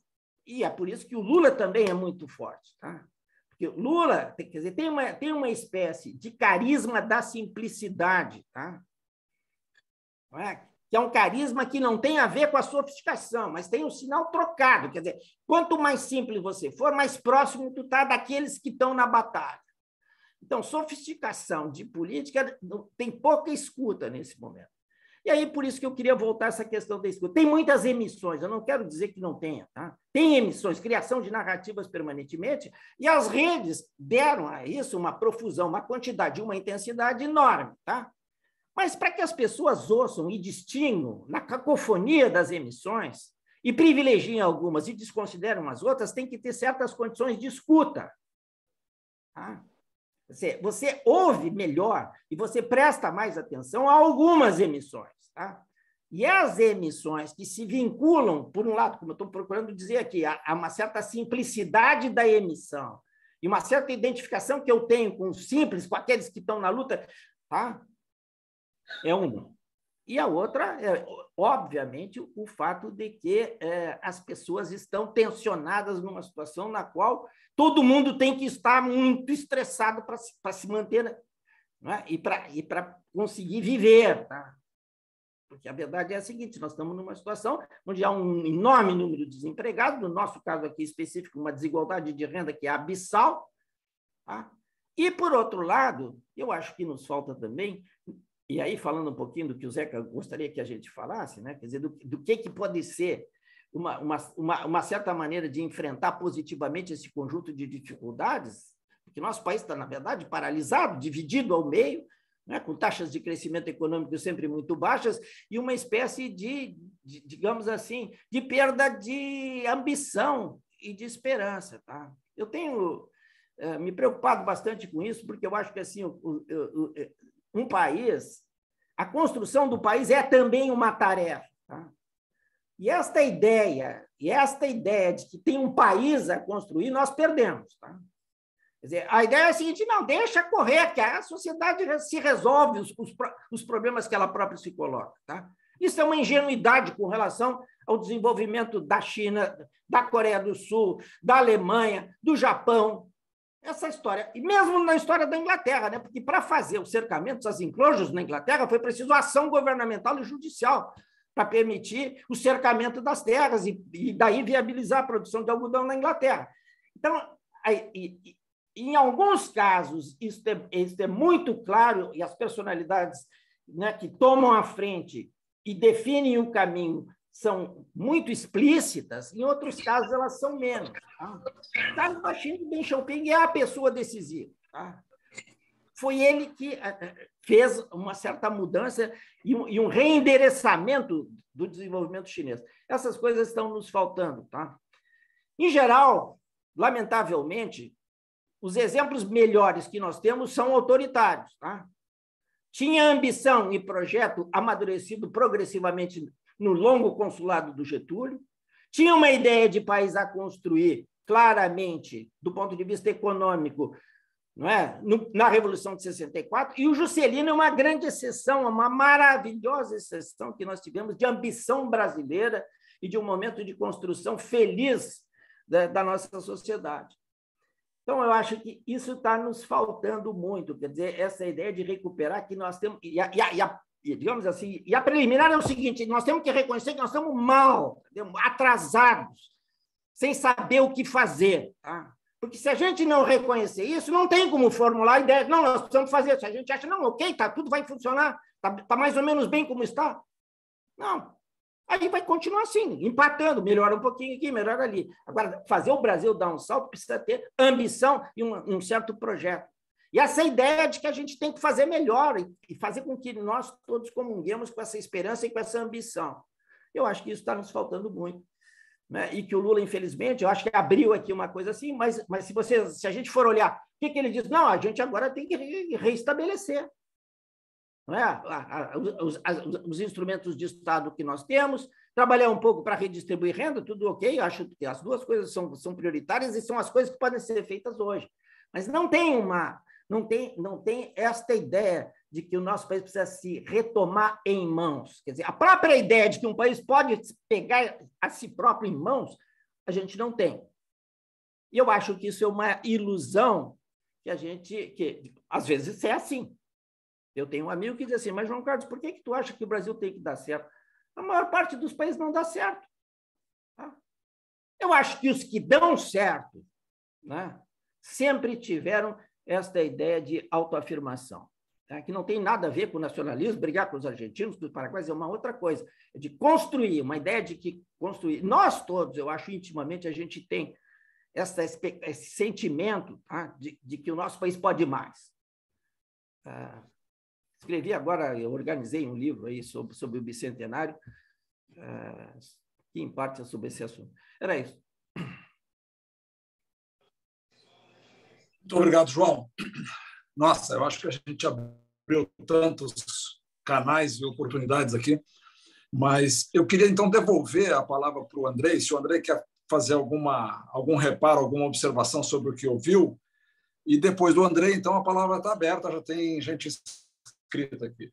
E é por isso que o Lula também é muito forte, tá? Porque o Lula, quer dizer, tem uma espécie de carisma da simplicidade, tá? Não é? Que é um carisma que não tem a ver com a sofisticação, mas tem um sinal trocado, quer dizer, quanto mais simples você for, mais próximo tu está daqueles que estão na batalha. Então, sofisticação de política tem pouca escuta nesse momento. E aí, por isso que eu queria voltar a essa questão da escuta. Tem muitas emissões, eu não quero dizer que não tenha, tá? Tem emissões, criação de narrativas permanentemente, e as redes deram a isso uma profusão, uma quantidade, uma intensidade enorme, tá? Mas para que as pessoas ouçam e distinguam na cacofonia das emissões e privilegiem algumas e desconsideram as outras, tem que ter certas condições de escuta. Tá? Você ouve melhor e você presta mais atenção a algumas emissões. Tá? E as emissões que se vinculam, por um lado, como eu estou procurando dizer aqui, a uma certa simplicidade da emissão e uma certa identificação que eu tenho com os simples, com aqueles que estão na luta, tá? É uma. E a outra é, obviamente, o fato de que as pessoas estão tensionadas numa situação na qual todo mundo tem que estar muito estressado para se manter, não é? E para conseguir viver. Tá? Porque a verdade é a seguinte, nós estamos numa situação onde há um enorme número de desempregados, no nosso caso aqui específico, uma desigualdade de renda que é abissal. Tá? E, por outro lado, eu acho que nos falta também... E aí, falando um pouquinho do que o Zeca gostaria que a gente falasse, né? Quer dizer, do que pode ser uma certa maneira de enfrentar positivamente esse conjunto de dificuldades, porque nosso país está, na verdade, paralisado, dividido ao meio, né? Com taxas de crescimento econômico sempre muito baixas e uma espécie digamos assim, de perda de ambição e de esperança. Tá? Eu tenho me preocupado bastante com isso, porque eu acho que assim, um país, a construção do país é também uma tarefa. Tá? E esta ideia de que tem um país a construir, nós perdemos. Tá? Quer dizer, a ideia é a seguinte, não, deixa correr, que a sociedade se resolve os problemas que ela própria se coloca. Tá? Isso é uma ingenuidade com relação ao desenvolvimento da China, da Coreia do Sul, da Alemanha, do Japão. Essa história, e mesmo na história da Inglaterra, né? Porque para fazer os cercamentos, as enclosures na Inglaterra, foi preciso ação governamental e judicial para permitir o cercamento das terras e daí viabilizar a produção de algodão na Inglaterra. Então, em alguns casos, isso é muito claro, e as personalidades, né, que tomam a frente e definem o caminho são muito explícitas, em outros casos elas são menos. Tá? Charles Machine Deng Xiaoping é a pessoa decisiva. Tá? Foi ele que fez uma certa mudança e um reendereçamento do desenvolvimento chinês. Essas coisas estão nos faltando. Tá? Em geral, lamentavelmente, os exemplos melhores que nós temos são autoritários. Tá? tinha ambição e projeto amadurecido progressivamente no longo consulado do Getúlio, tinha uma ideia de país a construir claramente, do ponto de vista econômico, não é? Na Revolução de 64, e o Juscelino é uma grande exceção, uma maravilhosa exceção que nós tivemos de ambição brasileira e de um momento de construção feliz da nossa sociedade. Então, eu acho que isso está nos faltando muito, quer dizer, essa ideia de recuperar que nós temos... digamos assim, e a preliminar é o seguinte, nós temos que reconhecer que nós estamos mal, atrasados, sem saber o que fazer, tá? Porque se a gente não reconhecer isso, não tem como formular ideia. Não, nós precisamos fazer. Se a gente acha, não, ok, tá, tudo vai funcionar, tá mais ou menos bem como está. Não. Aí vai continuar assim, empatando, melhora um pouquinho aqui, melhora ali. Agora, fazer o Brasil dar um salto precisa ter ambição e um certo projeto. E essa ideia de que a gente tem que fazer melhor e fazer com que nós todos comunguemos com essa esperança e com essa ambição. Eu acho que isso está nos faltando muito. Né? E que o Lula, infelizmente, eu acho que abriu aqui uma coisa assim, mas se a gente for olhar, o que ele diz? Não, a gente agora tem que reestabelecer. Não é? Os instrumentos de Estado que nós temos, trabalhar um pouco para redistribuir renda, tudo ok, eu acho que as duas coisas são prioritárias e são as coisas que podem ser feitas hoje. Mas não tem esta ideia de que o nosso país precisa se retomar em mãos. Quer dizer, a própria ideia de que um país pode pegar a si próprio em mãos, a gente não tem. E eu acho que isso é uma ilusão que às vezes é assim. Eu tenho um amigo que diz assim, mas, João Carlos, por que tu acha que o Brasil tem que dar certo? A maior parte dos países não dá certo. Tá? Eu acho que os que dão certo, né, sempre tiveram esta ideia de autoafirmação, tá? Que não tem nada a ver com o nacionalismo, brigar com os argentinos, com os paraguaios, é uma outra coisa. É de construir, uma ideia de que construir. Nós todos, eu acho intimamente, a gente tem esse sentimento, tá, de que o nosso país pode mais. Escrevi agora, eu organizei um livro aí sobre o bicentenário, que em parte é sobre esse assunto. Era isso. Muito obrigado, João. Nossa, eu acho que a gente abriu tantos canais e oportunidades aqui, mas eu queria, então, devolver a palavra para o Andrei. Se o Andrei quer fazer algum reparo, alguma observação sobre o que ouviu, e depois do Andrei, então, a palavra está aberta, já tem gente inscrita aqui.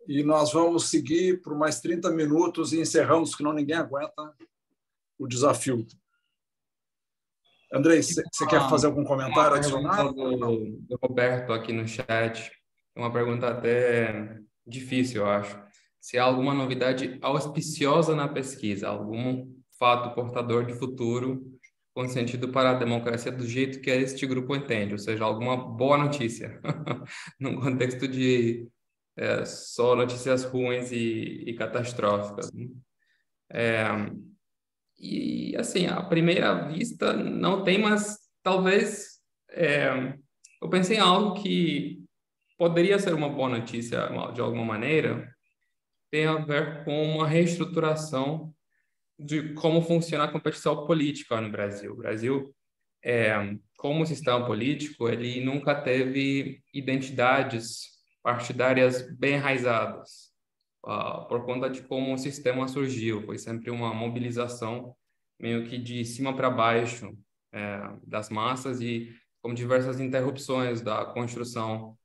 E nós vamos seguir por mais 30 minutos e encerramos, senão ninguém aguenta o desafio. Andrei, você quer fazer algum comentário adicional? Do Roberto aqui no chat. É uma pergunta até difícil, eu acho. Se há alguma novidade auspiciosa na pesquisa, algum fato portador de futuro com sentido para a democracia do jeito que este grupo entende, ou seja, alguma boa notícia, num contexto de só notícias ruins e catastróficas. Né? E, assim, à primeira vista, não tem, mas talvez eu pensei em algo que poderia ser uma boa notícia de alguma maneira, tem a ver com uma reestruturação de como funciona a competição política no Brasil. O Brasil, como sistema político, ele nunca teve identidades partidárias bem enraizadas. Por conta de como o sistema surgiu. Foi sempre uma mobilização meio que de cima para baixo das massas e com diversas interrupções da construção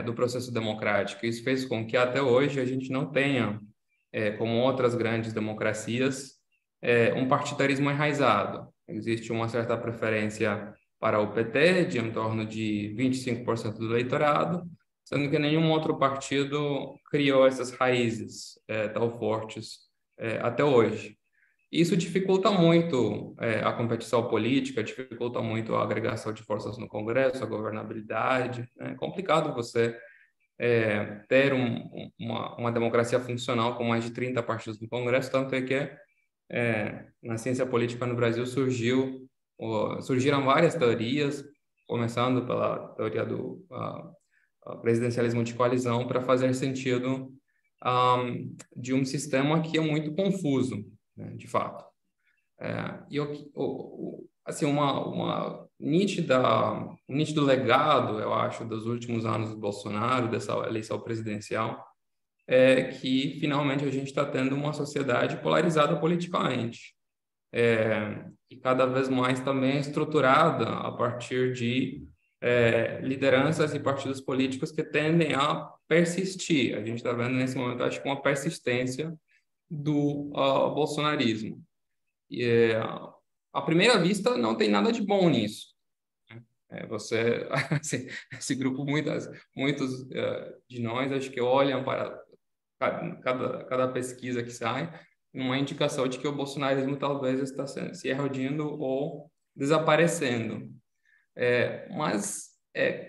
do processo democrático. Isso fez com que até hoje a gente não tenha, como outras grandes democracias, um partidarismo enraizado. Existe uma certa preferência para o PT, de em torno de 25% do eleitorado, sendo que nenhum outro partido criou essas raízes tão fortes até hoje. Isso dificulta muito a competição política, dificulta muito a agregação de forças no Congresso, a governabilidade. É complicado você ter uma democracia funcional com mais de 30 partidos no Congresso, tanto é que na ciência política no Brasil surgiram várias teorias, começando pela teoria do presidencialismo de coalizão, para fazer sentido de um sistema que é muito confuso, né, de fato. E assim, uma nítido legado, eu acho, dos últimos anos do Bolsonaro, dessa eleição presidencial, é que finalmente a gente está tendo uma sociedade polarizada politicamente. E cada vez mais também estruturada a partir de lideranças e partidos políticos que tendem a persistir. A gente está vendo nesse momento, acho que uma persistência do bolsonarismo. E, à primeira vista, não tem nada de bom nisso. Você, esse grupo, muitos de nós, acho que olham para cada pesquisa que sai, uma indicação de que o bolsonarismo talvez está se erodindo ou desaparecendo. Mas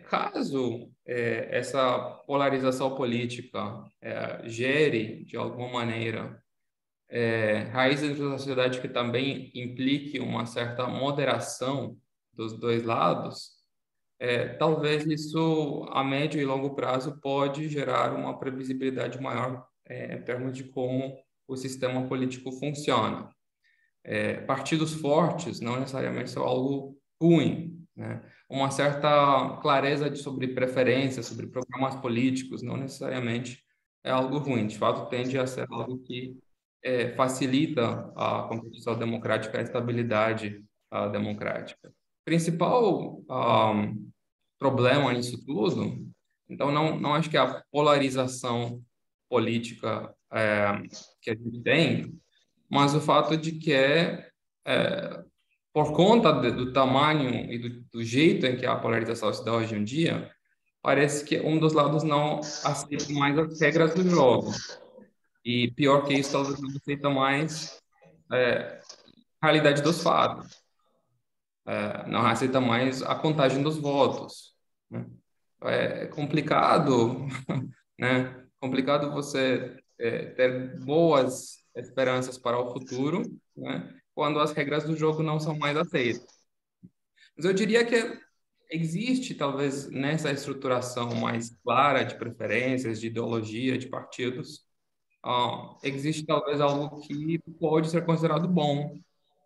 caso essa polarização política gere, de alguma maneira, raízes da sociedade que também implique uma certa moderação dos dois lados, talvez isso, a médio e longo prazo, pode gerar uma previsibilidade maior em termos de como o sistema político funciona. Partidos fortes não necessariamente são algo ruim, né? Uma certa clareza sobre preferências, sobre programas políticos, não necessariamente é algo ruim. De fato, tende a ser algo que facilita a competição democrática e a estabilidade democrática. Principal problema nisso tudo, então não acho que a polarização política que a gente tem, mas o fato de que por conta do tamanho e do jeito em que a polarização se dá hoje em dia, parece que um dos lados não aceita mais as regras do jogo. E pior que isso, talvez não aceita mais a realidade dos fatos. Não aceita mais a contagem dos votos, né? É complicado, né? Complicado você ter boas esperanças para o futuro, né? Quando as regras do jogo não são mais aceitas. Mas eu diria que existe, talvez, nessa estruturação mais clara de preferências, de ideologia, de partidos, existe talvez algo que pode ser considerado bom,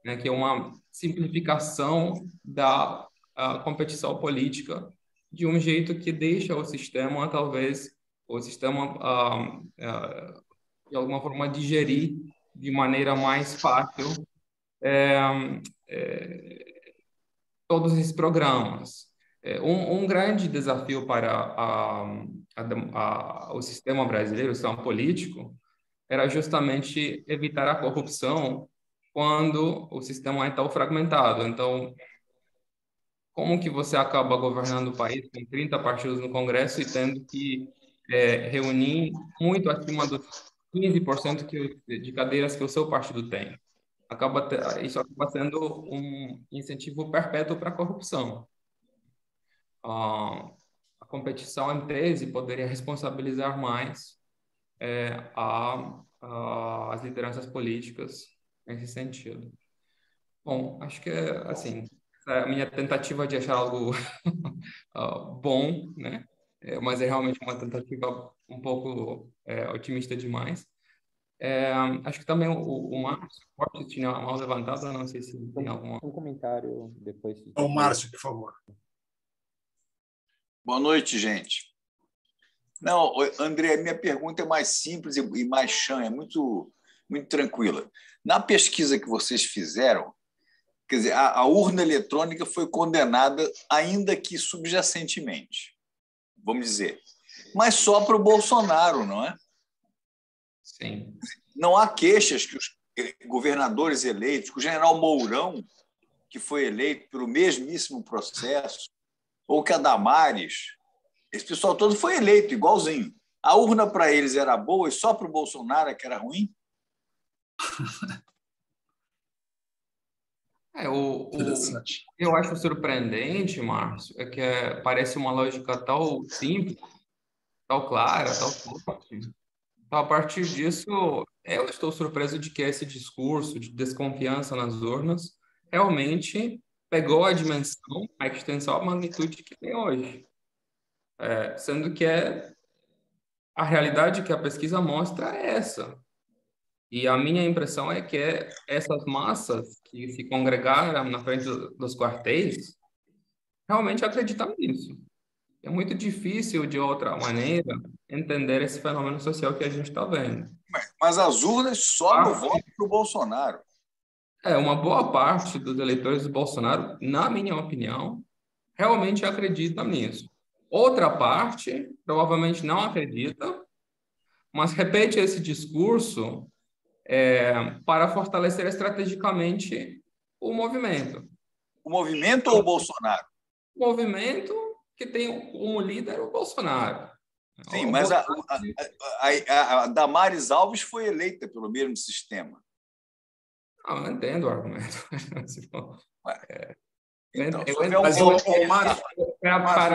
né, que é uma simplificação da competição política de um jeito que deixa o sistema, talvez, de alguma forma, digerir de maneira mais fácil todos esses programas. Um grande desafio para o sistema brasileiro, o sistema político, era justamente evitar a corrupção quando o sistema é tão fragmentado. Então, como que você acaba governando o país com 30 partidos no Congresso e tendo que reunir muito acima dos 15% de cadeiras que o seu partido tem? Isso acaba sendo um incentivo perpétuo para a corrupção. A competição, em tese, poderia responsabilizar mais as lideranças políticas nesse sentido. Bom, acho que assim, essa é a minha tentativa de achar algo bom, né? Mas é realmente uma tentativa um pouco otimista demais. Acho que também o Márcio Forte tinha a mão levantada, não sei se tem alguma... Um comentário depois. O Márcio, por favor. Boa noite, gente. Não, André, minha pergunta é mais simples e mais chã, é muito, muito tranquila. Na pesquisa que vocês fizeram, quer dizer, a urna eletrônica foi condenada, ainda que subjacentemente, vamos dizer, mas só para o Bolsonaro, não é? Sim. Não há queixas que os governadores eleitos, que o general Mourão, que foi eleito pelo mesmíssimo processo, ou que a Damares, esse pessoal todo foi eleito igualzinho. A urna para eles era boa e só para o Bolsonaro é que era ruim? Eu acho surpreendente, Márcio, é que parece uma lógica tão simples, tão clara, tão forte. Então, a partir disso, eu estou surpreso de que esse discurso de desconfiança nas urnas realmente pegou a dimensão, a extensão, a magnitude que tem hoje. Sendo que a realidade que a pesquisa mostra é essa. E a minha impressão é que essas massas que se congregaram na frente dos quartéis realmente acreditam nisso. É muito difícil, de outra maneira, entender esse fenômeno social que a gente está vendo. Mas as urnas só no voto para o Bolsonaro. Uma boa parte dos eleitores do Bolsonaro, na minha opinião, realmente acredita nisso. Outra parte provavelmente não acredita, mas repete esse discurso para fortalecer estrategicamente o movimento. O movimento ou o Bolsonaro? O movimento que tem como líder o Bolsonaro. Sim, mas a Damares Alves foi eleita pelo mesmo sistema. Não, eu entendo o argumento. Então, para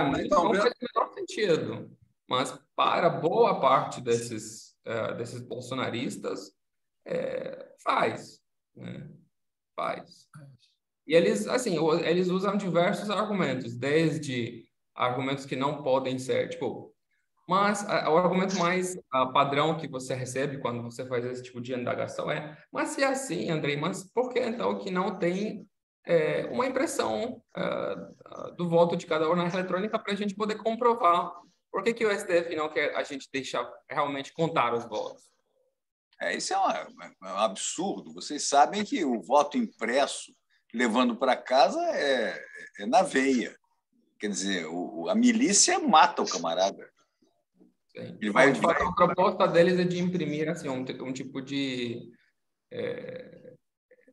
mim não faz o menor sentido. Mas para boa parte desses bolsonaristas, faz. Né? Faz. E eles usam diversos argumentos, desde argumentos que não podem ser, mas o argumento mais padrão que você recebe quando você faz esse tipo de indagação mas se é assim, Andrei, mas por que então que não tem uma impressão do voto de cada urna eletrônica para a gente poder comprovar? Por que o STF não quer a gente deixar realmente contar os votos? Isso é um absurdo. Vocês sabem que o voto impresso, levando para casa, é na veia. Quer dizer, a milícia mata o camarada. Sim. A proposta deles é de imprimir assim, um tipo de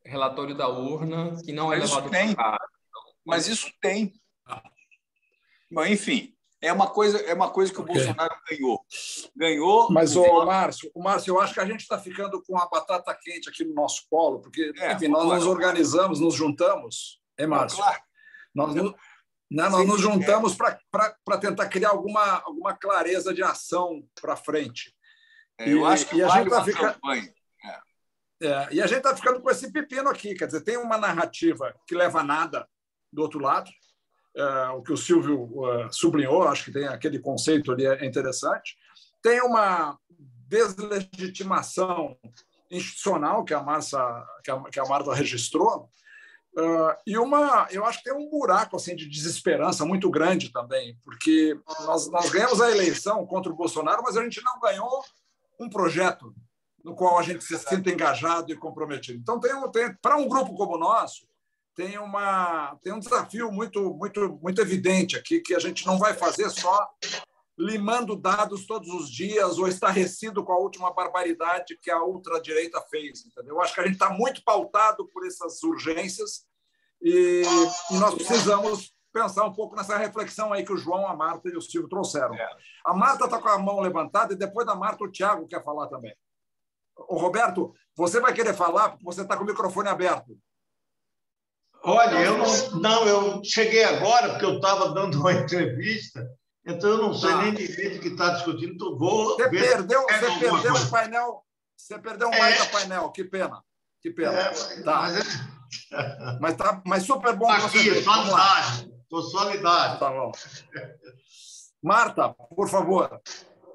relatório da urna que não é levado para casa. Mas isso tem. Bom, enfim, é uma coisa que o Bolsonaro ganhou. Mas, Márcio, eu acho que a gente está ficando com a batata quente aqui no nosso colo, porque enfim, nós nos organizamos, nos juntamos, Márcio? Claro. Nós nos juntamos para tentar criar alguma clareza de ação para frente. Eu acho que a gente está ficando. E a gente está ficando com esse pepino aqui. Quer dizer, tem uma narrativa que leva a nada do outro lado, o que o Silvio sublinhou, acho que tem aquele conceito ali interessante. Tem uma deslegitimação institucional que a Marta registrou, e eu acho que tem um buraco assim, de desesperança muito grande também, porque nós ganhamos a eleição contra o Bolsonaro, mas a gente não ganhou um projeto no qual a gente se sinta engajado e comprometido. Então, para um grupo como o nosso, tem um desafio muito, muito, muito evidente aqui, que a gente não vai fazer só limando dados todos os dias ou estarrecido com a última barbaridade que a ultradireita fez. Entendeu? Eu acho que a gente está muito pautado por essas urgências e nós precisamos pensar um pouco nessa reflexão aí que o João, a Marta e o Silvio trouxeram. A Marta está com a mão levantada e depois da Marta o Tiago quer falar também. O Roberto, você vai querer falar porque você está com o microfone aberto. Olha, eu cheguei agora porque eu estava dando uma entrevista, então eu não sei nem direito o que está discutindo. Então você perdeu o painel, você perdeu um baita painel, que pena. Mas super bom que você fez. Estou solidário. Tá bom. Marta, por favor.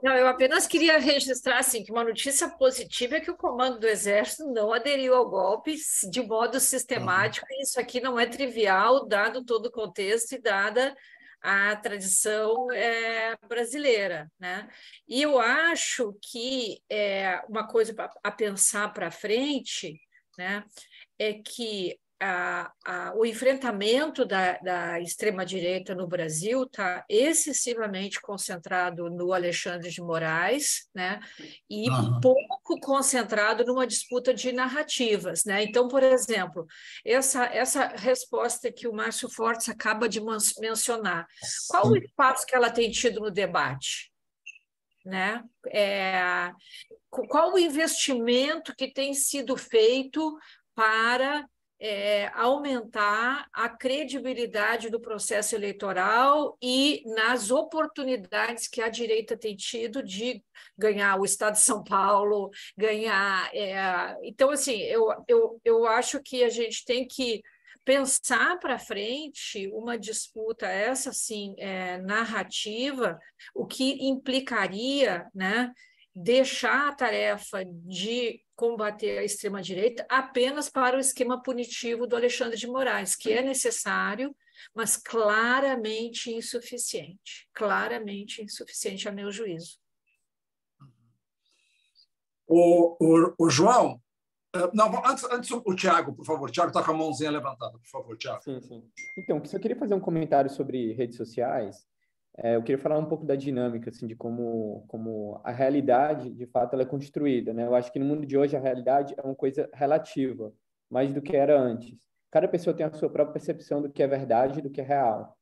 Não, eu apenas queria registrar assim, que uma notícia positiva é que o comando do Exército não aderiu ao golpe de modo sistemático, e isso aqui não é trivial, dado todo o contexto e dada a tradição brasileira. Né? E eu acho que uma coisa a pensar para frente, né, é que o enfrentamento da extrema-direita no Brasil está excessivamente concentrado no Alexandre de Moraes, né? E pouco concentrado numa disputa de narrativas. Né? Então, por exemplo, essa resposta que o Márcio Fortes acaba de mencionar, qual o espaço que ela tem tido no debate? Né? Qual o investimento que tem sido feito para aumentar a credibilidade do processo eleitoral e nas oportunidades que a direita tem tido de ganhar o Estado de São Paulo, ganhar... Então, assim, eu acho que a gente tem que pensar para frente uma disputa, essa sim, narrativa, o que implicaria, né, deixar a tarefa de combater a extrema-direita apenas para o esquema punitivo do Alexandre de Moraes, que é necessário, mas claramente insuficiente a meu juízo. O João, não, antes o Tiago, por favor. O Tiago está com a mãozinha levantada, por favor, Tiago. Sim, sim. Então, só queria fazer um comentário sobre redes sociais. Eu queria falar um pouco da dinâmica, assim, de como a realidade, de fato, ela é construída, né? Eu acho que no mundo de hoje a realidade é uma coisa relativa, mais do que era antes. Cada pessoa tem a sua própria percepção do que é verdade e do que é real.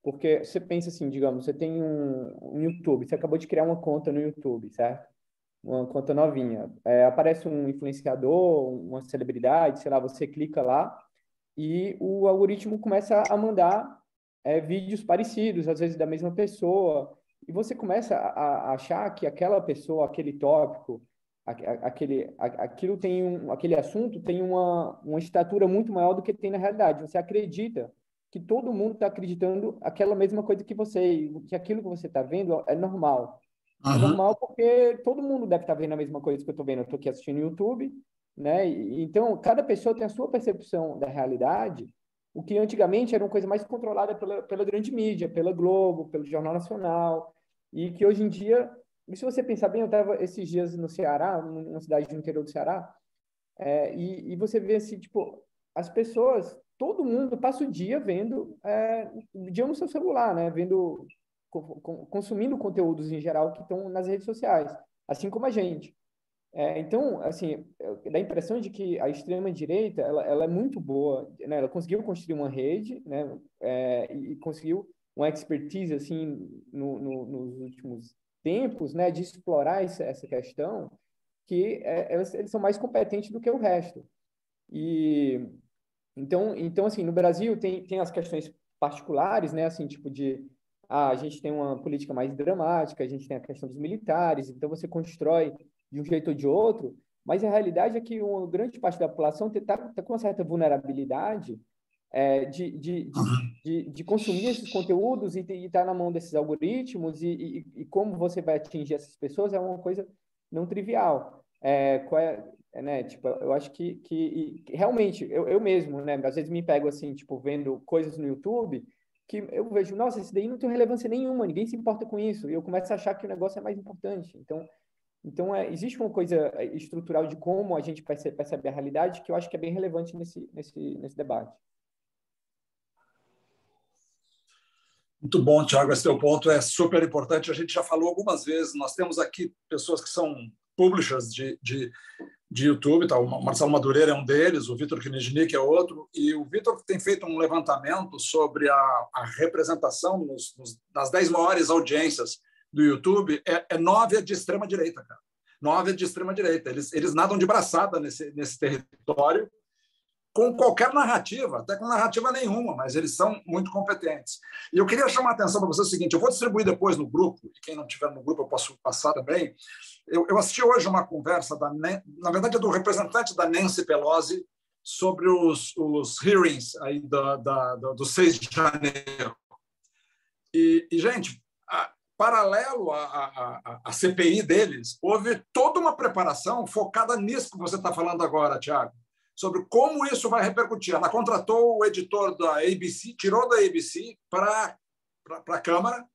Porque você pensa assim, digamos, você tem um YouTube, você acabou de criar uma conta no YouTube, certo? Uma conta novinha. Aparece um influenciador, uma celebridade, sei lá, você clica lá e o algoritmo começa a mandar vídeos parecidos, às vezes da mesma pessoa, e você começa a achar que aquela pessoa, aquele tópico, aquilo tem aquele assunto tem uma estatura muito maior do que tem na realidade. Você acredita que todo mundo está acreditando aquela mesma coisa que você, que aquilo que você está vendo é normal. É normal porque todo mundo deve estar vendo a mesma coisa que eu estou vendo. Eu estou aqui assistindo no YouTube, né? Então, cada pessoa tem a sua percepção da realidade, o que antigamente era uma coisa mais controlada pela grande mídia, pela Globo, pelo Jornal Nacional, e que hoje em dia, e se você pensar bem, eu estava esses dias no Ceará, numa cidade do interior do Ceará, e você vê assim, tipo, as pessoas, todo mundo passa o dia vendo, o dia no seu celular, né? Vendo, consumindo conteúdos em geral que estão nas redes sociais, assim como a gente. Então, assim, dá a impressão de que a extrema-direita ela é muito boa, né? Ela conseguiu construir uma rede, né? E conseguiu uma expertise assim, nos últimos tempos, né? De explorar essa questão, que eles são mais competentes do que o resto. E então assim, no Brasil tem as questões particulares, né? Assim, tipo a gente tem uma política mais dramática, a gente tem a questão dos militares, então você constrói de um jeito ou de outro, mas a realidade é que uma grande parte da população está com uma certa vulnerabilidade de consumir esses conteúdos e estar na mão desses algoritmos, e como você vai atingir essas pessoas é uma coisa não trivial. Né? Tipo, eu acho que realmente, eu mesmo, né, às vezes me pego assim, tipo, vendo coisas no YouTube que eu vejo, nossa, isso daí não tem relevância nenhuma, ninguém se importa com isso, e eu começo a achar que o negócio é mais importante. Então existe uma coisa estrutural de como a gente percebe a realidade que eu acho que é bem relevante nesse debate. Muito bom, Tiago, esse teu ponto é super importante. A gente já falou algumas vezes, nós temos aqui pessoas que são publishers de YouTube, tá? O Marcelo Madureira é um deles, o Vitor Kniznik é outro, e o Vitor tem feito um levantamento sobre a representação nas 10 maiores audiências do YouTube, 9 de extrema-direita, cara. 9 de extrema-direita. Eles nadam de braçada nesse território, com qualquer narrativa, até com narrativa nenhuma, mas eles são muito competentes. E eu queria chamar a atenção para você o seguinte, eu vou distribuir depois no grupo, e quem não estiver no grupo eu posso passar também. Eu assisti hoje uma conversa, na verdade é do representante da Nancy Pelosi, sobre os hearings aí do 6 de janeiro. E gente, paralelo à CPI deles, houve toda uma preparação focada nisso que você está falando agora, Tiago, sobre como isso vai repercutir. Ela contratou o editor da ABC, tirou da ABC para a Câmara,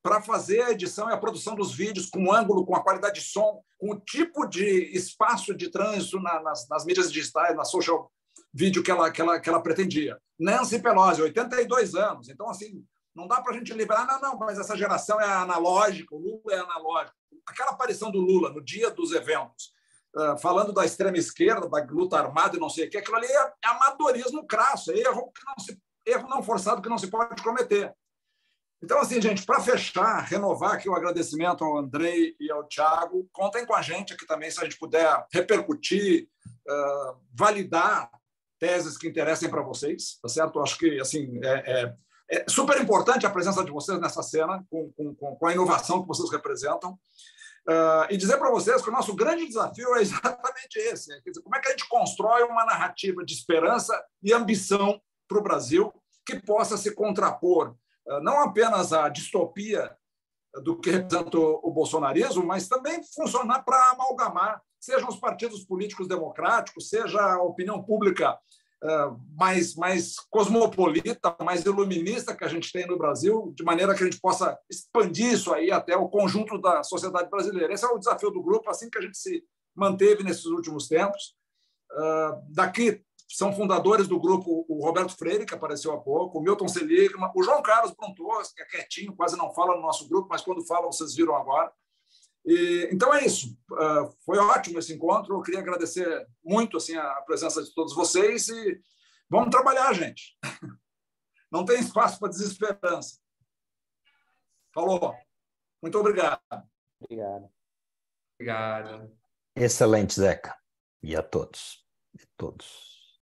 para fazer a edição e a produção dos vídeos com ângulo, com a qualidade de som, com o tipo de espaço de trânsito nas mídias digitais, na social vídeo que ela pretendia. Nancy Pelosi, 82 anos. Então, assim, não dá para a gente liberar, não, mas essa geração é analógica, o Lula é analógico. Aquela aparição do Lula no dia dos eventos, falando da extrema esquerda, da luta armada e não sei o que, aquilo ali é amadorismo crasso, é erro não forçado que não se pode cometer. Então, assim, gente, para fechar, renovar aqui o agradecimento ao Andrei e ao Tiago, contem com a gente aqui também, se a gente puder repercutir, validar teses que interessem para vocês, tá certo? Eu acho que, assim, é super importante a presença de vocês nessa cena, com a inovação que vocês representam. E dizer para vocês que o nosso grande desafio é exatamente esse. Quer dizer, como é que a gente constrói uma narrativa de esperança e ambição para o Brasil que possa se contrapor não apenas à distopia do que representa o bolsonarismo, mas também funcionar para amalgamar, sejam os partidos políticos democráticos, seja a opinião pública mais cosmopolita, mais iluminista que a gente tem no Brasil, de maneira que a gente possa expandir isso aí até o conjunto da sociedade brasileira. Esse é o desafio do grupo, assim que a gente se manteve nesses últimos tempos. Daqui são fundadores do grupo o Roberto Freire, que apareceu há pouco, o Milton Seligman, o João Carlos Brontos, que é quietinho, quase não fala no nosso grupo, mas quando fala, vocês viram agora. Então é isso. Foi ótimo esse encontro. Eu queria agradecer muito assim, a presença de todos vocês e vamos trabalhar, gente. Não tem espaço para desesperança. Falou. Muito obrigado. Obrigado. Obrigado. Excelente, Zeca. E a todos.